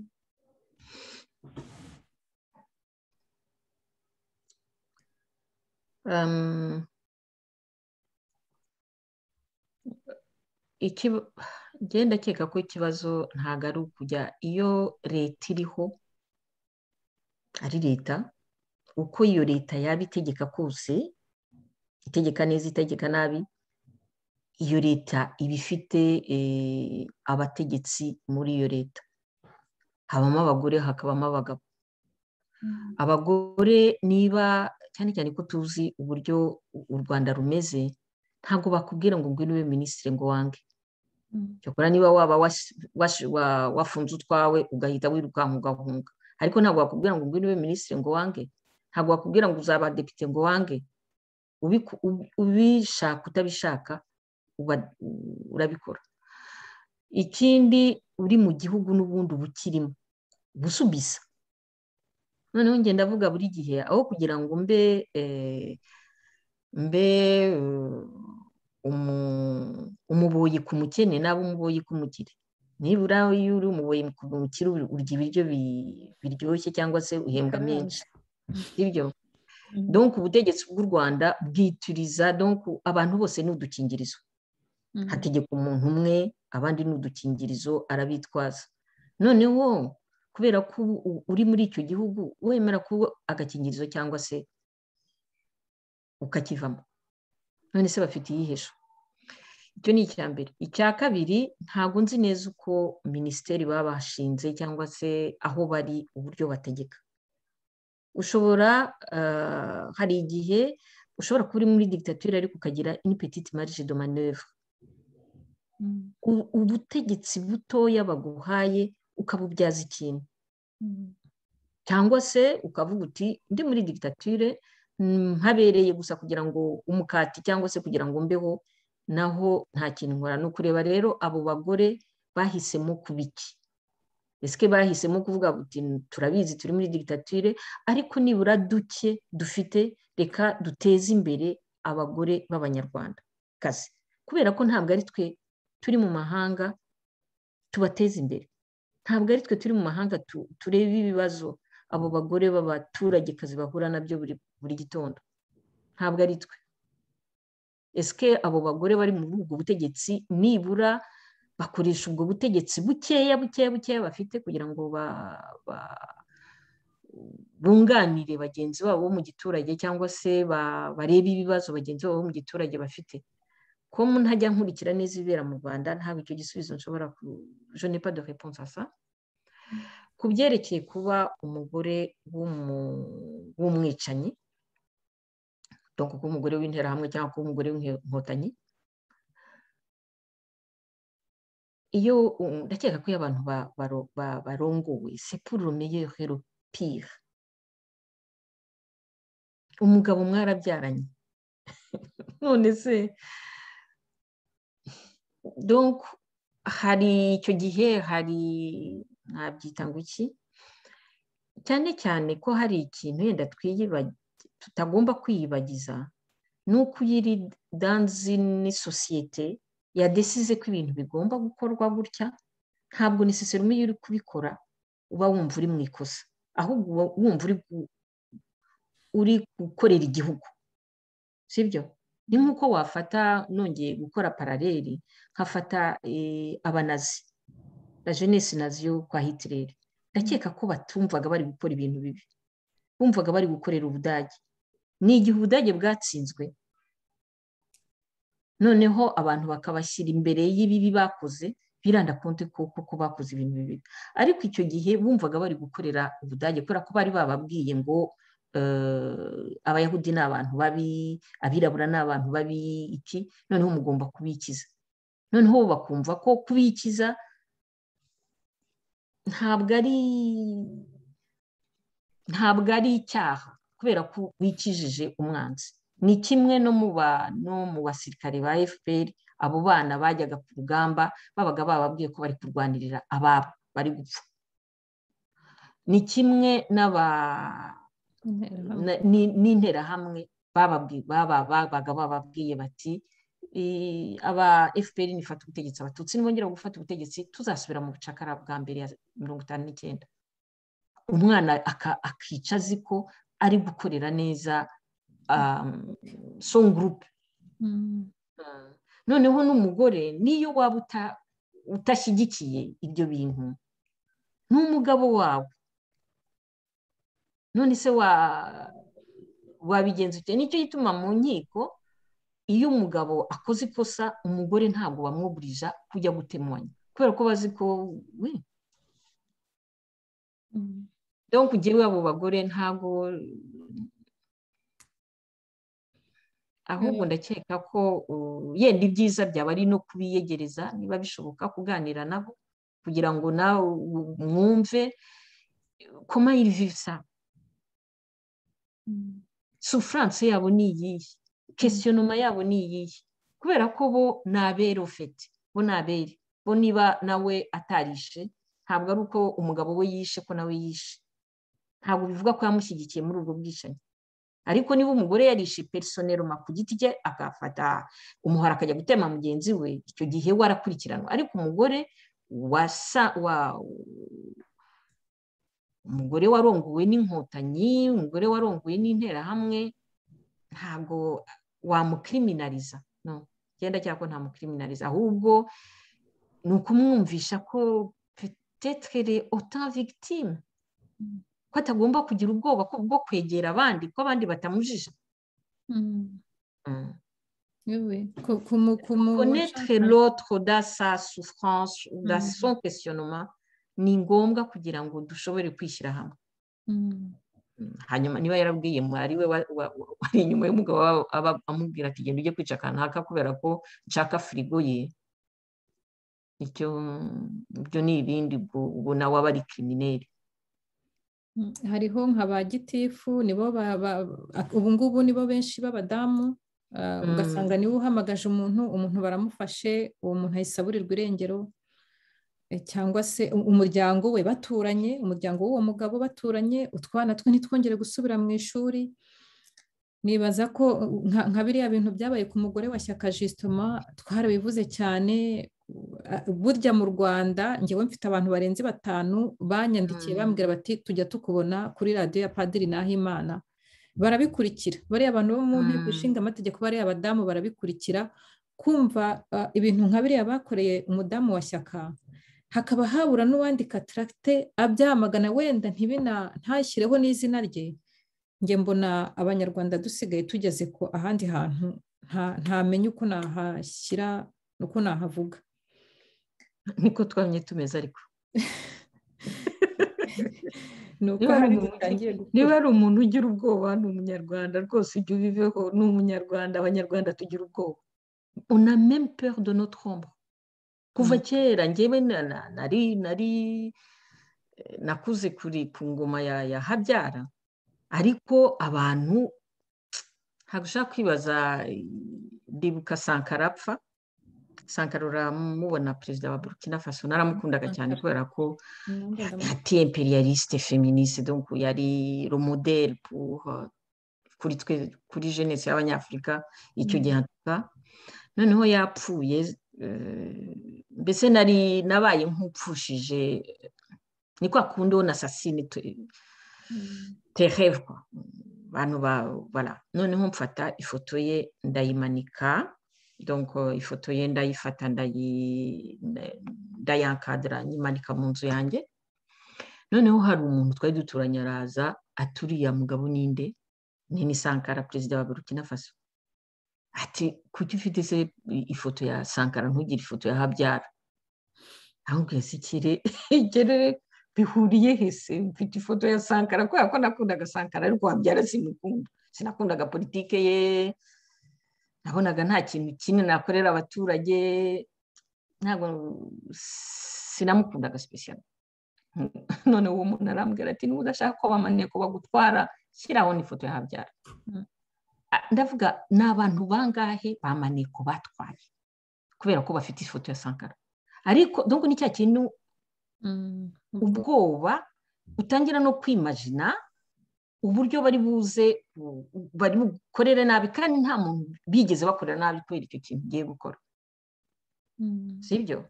Genda keka ko ikibazo ntabwo ari ukujya, iyo leta iriho ari leta, uko iyo leta yaba itegeka kose, itegeka neza itegeka nabi, iyo leta iba ifite abategetsi muri iyo leta, habamo abagore hakabamo abagabo. Abagore niba cyane cyane ko tuzi uburyo u Rwanda rumeze, ntabwo bakubwira ngo ngwino ube minisitiri ngo wange. Cyakora niba waba wafunze utwawe ugahita wirukanka ugahunga, ariko ntabwo bakubwira ngo ngwino ube minisitiri ngo wange, ntabwo bakubwira ngo uzaba depite ngo wange. Ubishaka utabishaka urabikora. Ikindi, uri mu gihugu n'ubundi uba ukirimo gusubisa. Noneho ngenda avuga buri gihe, aho kugira ngo mbe umuboyi ku mukene naba umuboyi ku mukire. Nibura iyo uri umuboyi ku mukire urya ibiryo biryoshye cyangwa se uhembwa menshi, ibyo. Donc ubutegetsi bw'u Rwanda bwituriza, donc abantu bose ni udukingirizo. Hategeka umuntu umwe, abandi ni udukingirizo arabitwaza. Noneho kubera ko uri muri icyo gihugu wemera kuba agakingirizo cyangwa se ukakivamo. None se bafite iyihesho? Icyo ni icya mbere. Icya kabiri, ntabwo nzi neza uko minisiteri baba bashinze cyangwa se aho bari uburyo bategeka. Ushobora, hari igihe ushobora kuba uri muri dictature ariko ukagira une petite marge de manœuvre. Ubutegetsi butoya baguhaye ukabubyaza ikintu, cyangwa se ukavuga uti ndi muri dictature habereye gusa kugira ngo umukati cyangwa se kugira ngo mbeho, naho nta kintu nkora. Ni ukureba rero abo bagore bahisemo kubiki. Ese bahisemo kuvuga uti turabizi turi muri dictature, ariko nibura duke dufite reka duteze imbere abagore b'abanyarwanda kazi, kubera ko ntabwo ari twe turi mu mahanga tubateza imbere, ntabwo ari twe turi mu mahanga tureba ibibazo abo bagore b'abaturage kazi bahura nabyo buri gitondo, ntabwo ari twe. Ese abo bagore bari muri ubwo butegetsi nibura bakoresha ubwo butegetsi bukeya bafite kugira ngo bunganire bagenzi babo bo mu giturage, cyangwa se barebe ibibazo bagenzi babo bo mu giturage bafite? Ko ntajya nkurikira neza ibibera mu Rwanda, ntabwo icyo gisubizo nshobora je n'ai pas de réponse à ça. Ku byerekeye kuba umugore w'umwicanyi, donc kuba umugore w'interahamwe cyangwa kuba umugore w'inkotanyi. Iyo ndakeka ko iyo abantu barongowe c'est pour le meilleur et le pire. Umugabo mwarabyaranye none se donc hari icyo gihe hari ntabyita ngo iki cyane cyane ko hari ikintu yenda tutagomba kwiyibagiza nuko iri dans une société yadesize ko ibintu bigomba gukorwa gutya, ntabwo necessairement iyo uri kubikora uba wumva uri mu ikosa, ahubwo wumva uri gukorera igihugu, sibyo? Ni nk'uko wafata nongeye gukora paraleli nkafata abanazi la jeunesse nazi yo kwa Hitler, ndakeka ko batumvaga bari gukora ibintu bibi, bumvaga bari gukorera Ubudage. Ni igihe Ubudage bwatsinzwe noneho abantu bakabashyira imbere y'ibibi bakoze, biranda konte ko bakoze ibintu bibi, ariko icyo gihe bumvaga bari gukorera Ubudage kubera ko bari bababwiye ngo abayahudi ni abantu babi, abirabura ni abantu babi, iki noneho mugomba kubikiza. Noneho bakumva ko kubikiza ntabwo ari icyaha kubera ko wikijije umwanzi. Ni kimwe no mu basirikare ba FPR, abo bana bajyaga ku rugamba babaga bababwiye ko bari kurwanirira ababo bari gupfa. Ni kimwe n'interahamwe babaga bababwiye bati aba FPR nifata ubutegetsi, abatutsi nibongera gufata ubutegetsi tuzasubira mu bucakara bwa mbere ya 59. Umwana akica azi ko ari gukorera neza son groupe. Noneho n'umugore niyo waba utashyigikiye ibyo bintu n'umugabo wawe, none se wabigenza ute? Nicyo gituma mu nkiko iyo umugabo akoze ikosa umugore ntabwo bamwuburija kujya gutemanya kubera ko bazi ko donc ugiye abo bagore ntabwo, ahubwo ndakeka ko yenda ibyiza byaba ari no kubiyegereza niba bishoboka, kuganira nabo kugira ngo nawe mwumve comment ils vivent ça, souffrance yabo ni iyihe, questionnement yabo ni iyihe, kubera ko bo ni abere ofete, bo ni abere, bo niba nawe atarishe ntabwo ari uko umugabo we yishe ko nawe yishe, ntabwo bivuga ko yamushyigikiye muri ubwo bwicanyi. Ariko niba umugore yarishe personnellement ku giti cye akafata umuhara akajya gutema mugenzi we, icyo gihe warakurikiranwa. Ariko umugore umugore warongowe n'inkotanyi, umugore warongowe n'interahamwe, ntabwo wamukriminaliza, no, genda cyangwa ko ntamukriminaliza, ahubwo ni ukumwumvisha ko peut-être elle est autant victime, ko atagomba kugira ubwoba bwo kwegera abandi, ko abandi batamujije. Connaître l'autre dans sa souffrance, dans son questionnement, ni ngombwa kugira ngo dushobore kwishyira hamwe. Hanyuma niba yarabwiye mwari we wari inyuma y'umugabo amubwira ati genda ujye kwica kanaka kubera ko nshaka firigo ye, ibyo ni ibindi, ubwo nawe aba ari krimineri. Hariho nka ba gitifu, nibo ubu ngubu nibo benshi b'abadamu, ugasanga niwe uhamagaje umuntu baramufashe, uwo muntu ahisaburirwa irengero, cyangwa se umuryango we baturanye, umuryango w'uwo mugabo baturanye, utwana twe ntitwongere gusubira mu ishuri. Nibaza ko nka biriya bintu byabaye ku mugore wa Shyaka Justement twarabivuze cyane. Burya mu Rwanda njyewe mfite abantu barenze 5 banyandikiye bambwira bati tujya tukubona kuri radiyo ya Padiri Nahimana, barabikurikira. Bariya abantu bo mu nteko ishinga amategeko, bariya abadamu barabikurikira, kumva ibintu nka biriya bakoreye umudamu wa Shyaka, hakaba habura n'uwandika tracte abyamagana, wenda ntashyireho n'izina rye. Njye mbona abanyarwanda dusigaye tugeze ko ahandi hantu ntamenye uko nahashyira uko nahavuga. Niko twamye tumeze ariko ni uko hari zitangiye niba gukura. ari umuntu ugira ubwoba ni umunyarwanda rwose, ujya ubiveho, ni umunyarwanda. Abanyarwanda tugira ubwoba, on a même peur de notre ombre. Kuva kera njyewe nakuze ku ngoma ya Habyara, ariko abantu ntabwo ushaka kwibaza. Ndibuka Sankara apfa. Sankara uramubona, perezida wa Burkina Faso, naramukundaga cyane kubera ko yari imperialiste féministe, donc yari le modèle kuri twe, kuri jeunesse y'abanyafurika icyo gihe. Noneho yapfuye, mbese nabaye nk'upfushije, ni kwa kundi on assassine tes rêves, quoi. Abantu voilà. Noneho mfata ifoto ye ndayimanika, donc ifoto ye ndayifata ndayankadira nyimanika mu nzu yanjye. Noneho hari umuntu twari duturanye araza aturiya mugabo ninde, ni Sankara, perezida wa Burkina Faso. Ati kuki ufite se ifoto ya Sankara ntugire ifoto ya Habyara? ahubwo yasikire igere bihuriye hese, mfite ifoto ya Sankara kubera ko nakundaga Sankara, ariko Habyara simukunda, sinakundaga politike ye, nabonaga nta kintu kimwe nakorera abaturage, ntabwo sinamukundaga special. None uwo muntu arambwira ati niba udashaka ko bamaniye ko bagutwara, shyiraho n'ifoto ya Habyara. Ndavuga ni abantu bangahe bamaniye ko batwaye kubera ko bafite ifoto ya Sankara. Ariko donc ni cya kintu ubwoba utangira no kwimagina uburyo bari buze, bari bukorere nabi, kandi nta muntu bigeze bakorera nabi kubera icyo kintu ugiye gukora. Sibyo?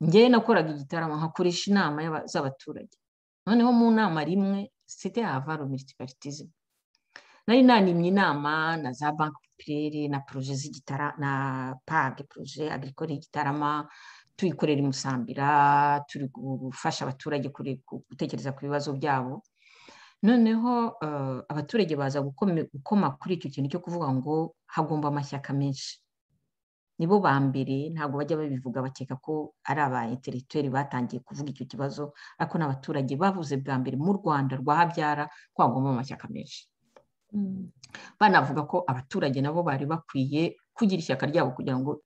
Njyewe nakoraga igitaramo nkakoresha inama z'abaturage. Noneho mu nama rimwe, c'était avant le multipartisme, nari nanimye inama na za banki populaire na projet z'Igitarama na PAG, projet agricole y'Igitarama, tuyikorera i Musambira, turi gufasha abaturage gutekereza ku bibazo byabo. Noneho abaturage baza gukoma kuri icyo kintu cyo kuvuga ngo hagomba amashyaka menshi. Nibo ba mbere, ntabwo bajya babivuga, bakeka ko ari aba intellectuels batangiye kuvuga icyo kibazo, ariko n'abaturage bavuze bwa mbere mu Rwanda rwa Habyara ko hagomba amashyaka menshi. Banavuga ko abaturage nabo bari bakwiye kugira ishyaka ryabo kugira ngo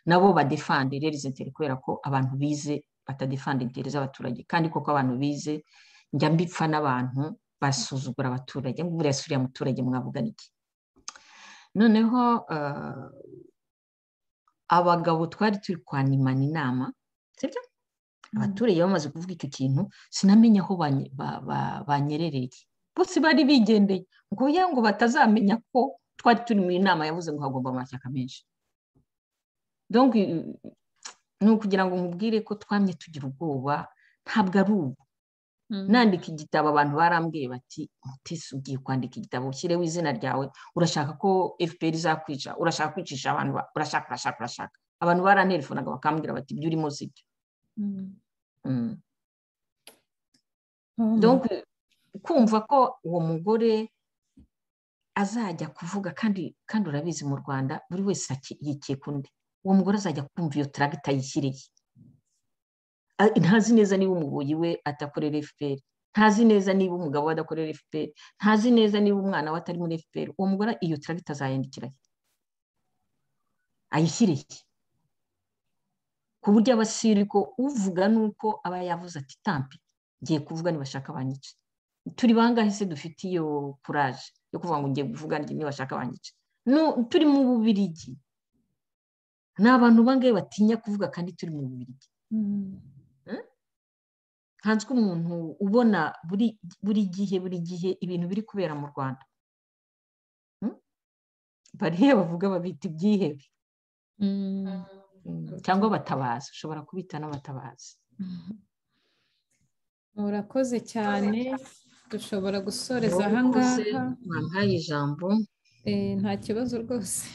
nabo badefande les intérêts, kubera ko abantu bize batadefande intérêts z'abaturage. Kandi koko abantu bize, njya mbipfa n'abantu basuzugura abaturage, ngo buriya suriya muturage mwavugana iki. Noneho abagabo twari turi kwanimana inama, sibyo? Abaturage bamaze kuvuga icyo kintu, sinamenya aho banyerereye, bose bari bigendeye ngo batazamenya ko twari turi mu inama yavuze ngo hagomba amashyaka menshi. Donc ni ukugira ngo nkubwire ko twamye tugira ubwoba, ntabwo ari ubu. Nandika igitabo abantu barambwiye bati Mutesi ugiye kwandika igitabo ushyireho izina ryawe, urashaka ko FPR izakwica, urashaka kwicisha abantu, urashaka. Abantu baranterefonaga bakambwira bati ibyo urimo sibyo. Donc kumva ko uwo mugore azajya kuvuga, kandi urabizi mu Rwanda buri wese yikeka undi. Uwo mugore azajya kumva iyo tractor yishyiriye, ntazi neza niba umuboyi we atakorera FPR, ntazi neza niba umugabo we adakorera FPR, ntazi neza niba umwana we atari muri FPR. Uwo mugore iyo tractor azayandikira ayishyiriye, ku buryo abasiri ko uvuga nuko aba yavuze ati tampi ngiye kuvuga nibashaka banyice. Turi bangahe se dufite iyo courage yo kuvuga ngo ngiye kuvuga nibashaka banyice? No, turi mu Bubiligi, ni abantu bangahe batinya kuvuga kandi turi mu Bubiligi. Hanzwe umuntu ubona buri gihe ibintu biri kubera mu Rwanda, bariya bavuga babita ibyihebe cyangwa batabazi, ushobora kubita n'abatabazi. Urakoze cyane, dushobora gusoreza aha ngaha. Mwampaye ijambo. Nta kibazo rwose,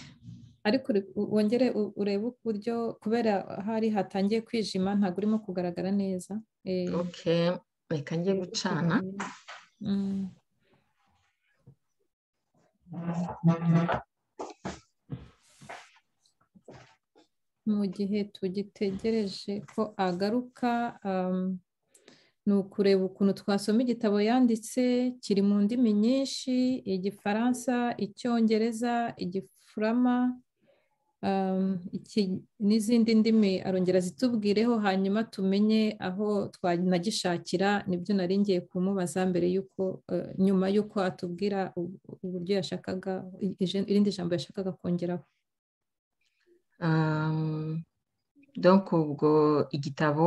ariko wongere urebe uburyo, kubera hari hatangiye kwijima ntabwo urimo kugaragara neza. Okay, reka njye gucana. Mu gihe tugitegereje ko agaruka, ni ukureba ukuntu twasoma igitabo yanditse, kiri mu ndimi nyinshi, Igifaransa, Icyongereza, Igifurama, n'izindi ndimi arongera zitubwireho, hanyuma tumenye aho twanagishakira. Nibyo nari ngiye kumubaza mbere y'uko nyuma y'uko atubwira uburyo yashakaga, irindi jambo yashakaga kongeraho. Donc ubwo igitabo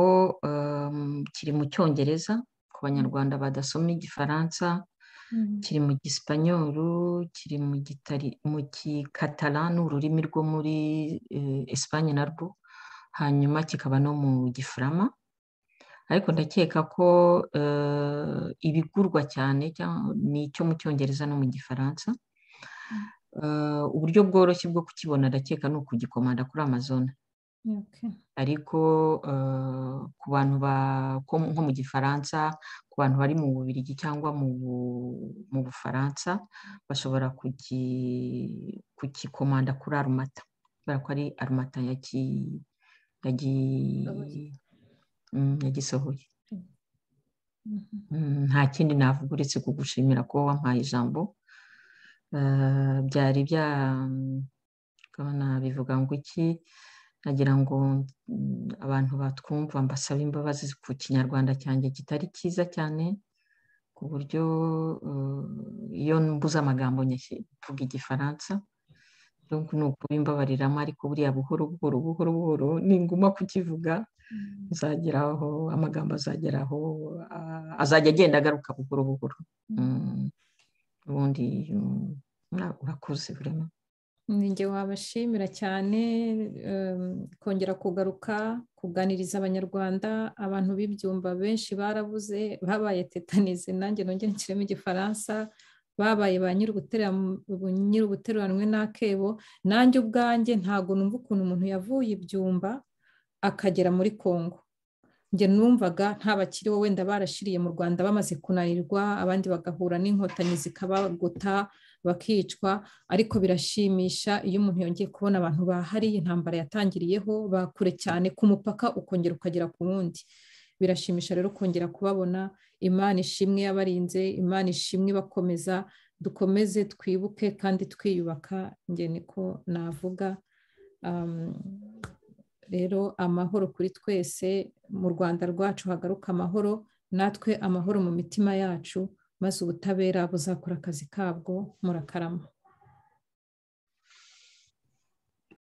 kiri mu Cyongereza ku banyarwanda badasoma Igifaransa, kiri mu Gisipanyolu, kiri mu Gikatala, ni ururimi rwo muri Espagne narwo, hanyuma kikaba no mu Gifurama. Ariko ndakeka ko ibigurwa cyane ni icyo mu Cyongereza no mu Gifaransa. Uburyo bworoshye bwo kukibona ndakeka ni ukugikomanda kuri Amazon. Ariko ku bantu nko mu Gifaransa, ku bantu bari mu Bubiligi cyangwa mu Bufaransa, bashobora kugikomanda kuri Arumata, kubera ko ari Arumata yagisohoye. Nta kindi navuga uretse kugushimira ko wampaye ijambo. Byari bivuga ngo iki, nagira ngo abantu batwumva mbasaba imbabazi ku kinyarwanda cyanjye kitari cyiza cyane, ku buryo iyo mbuze amagambo mvuga Igifaransa. Donc ni ukubimbabariramo, ariko buriya buhoro buhoro ninguma kukivuga nzageraho amagambo azajya agenda agaruka buhoro buhoro. Ubundi urakoze vraiment. Ninjye wabashimira cyane kongera kugaruka kuganiriza abanyarwanda. Abantu b'ibyumba benshi barabuze, babaye tetanize, nanjye nongere nshyiremo Igifaransa, babaye ba nyir'ubuteruranwe n'akebo. Nanjye ubwanjye ntabwo numva ukuntu umuntu yavuye ibyumba akagera muri Kongo. Njye numvaga nta bakiriho, wenda barashiriye mu Rwanda bamaze kunanirwa, abandi bagahura n'inkotanyi zikabagota bakicwa. Ariko birashimisha iyo umuntu yongeye kubona abantu bahari, intambara yatangiriyeho bakure cyane ku mupaka, ukongera ukagera ku wundi. Birashimisha rero kongera kubabona. Imana ishimwe yabarinze, Imana ishimwe bakomeza. Dukomeze twibuke kandi twiyubaka, njye niko navuga. Rero amahoro kuri twese, mu Rwanda rwacu hagaruka amahoro, natwe amahoro mu mitima yacu, maze ubutabera buzakora akazi kabwo. Murakarama.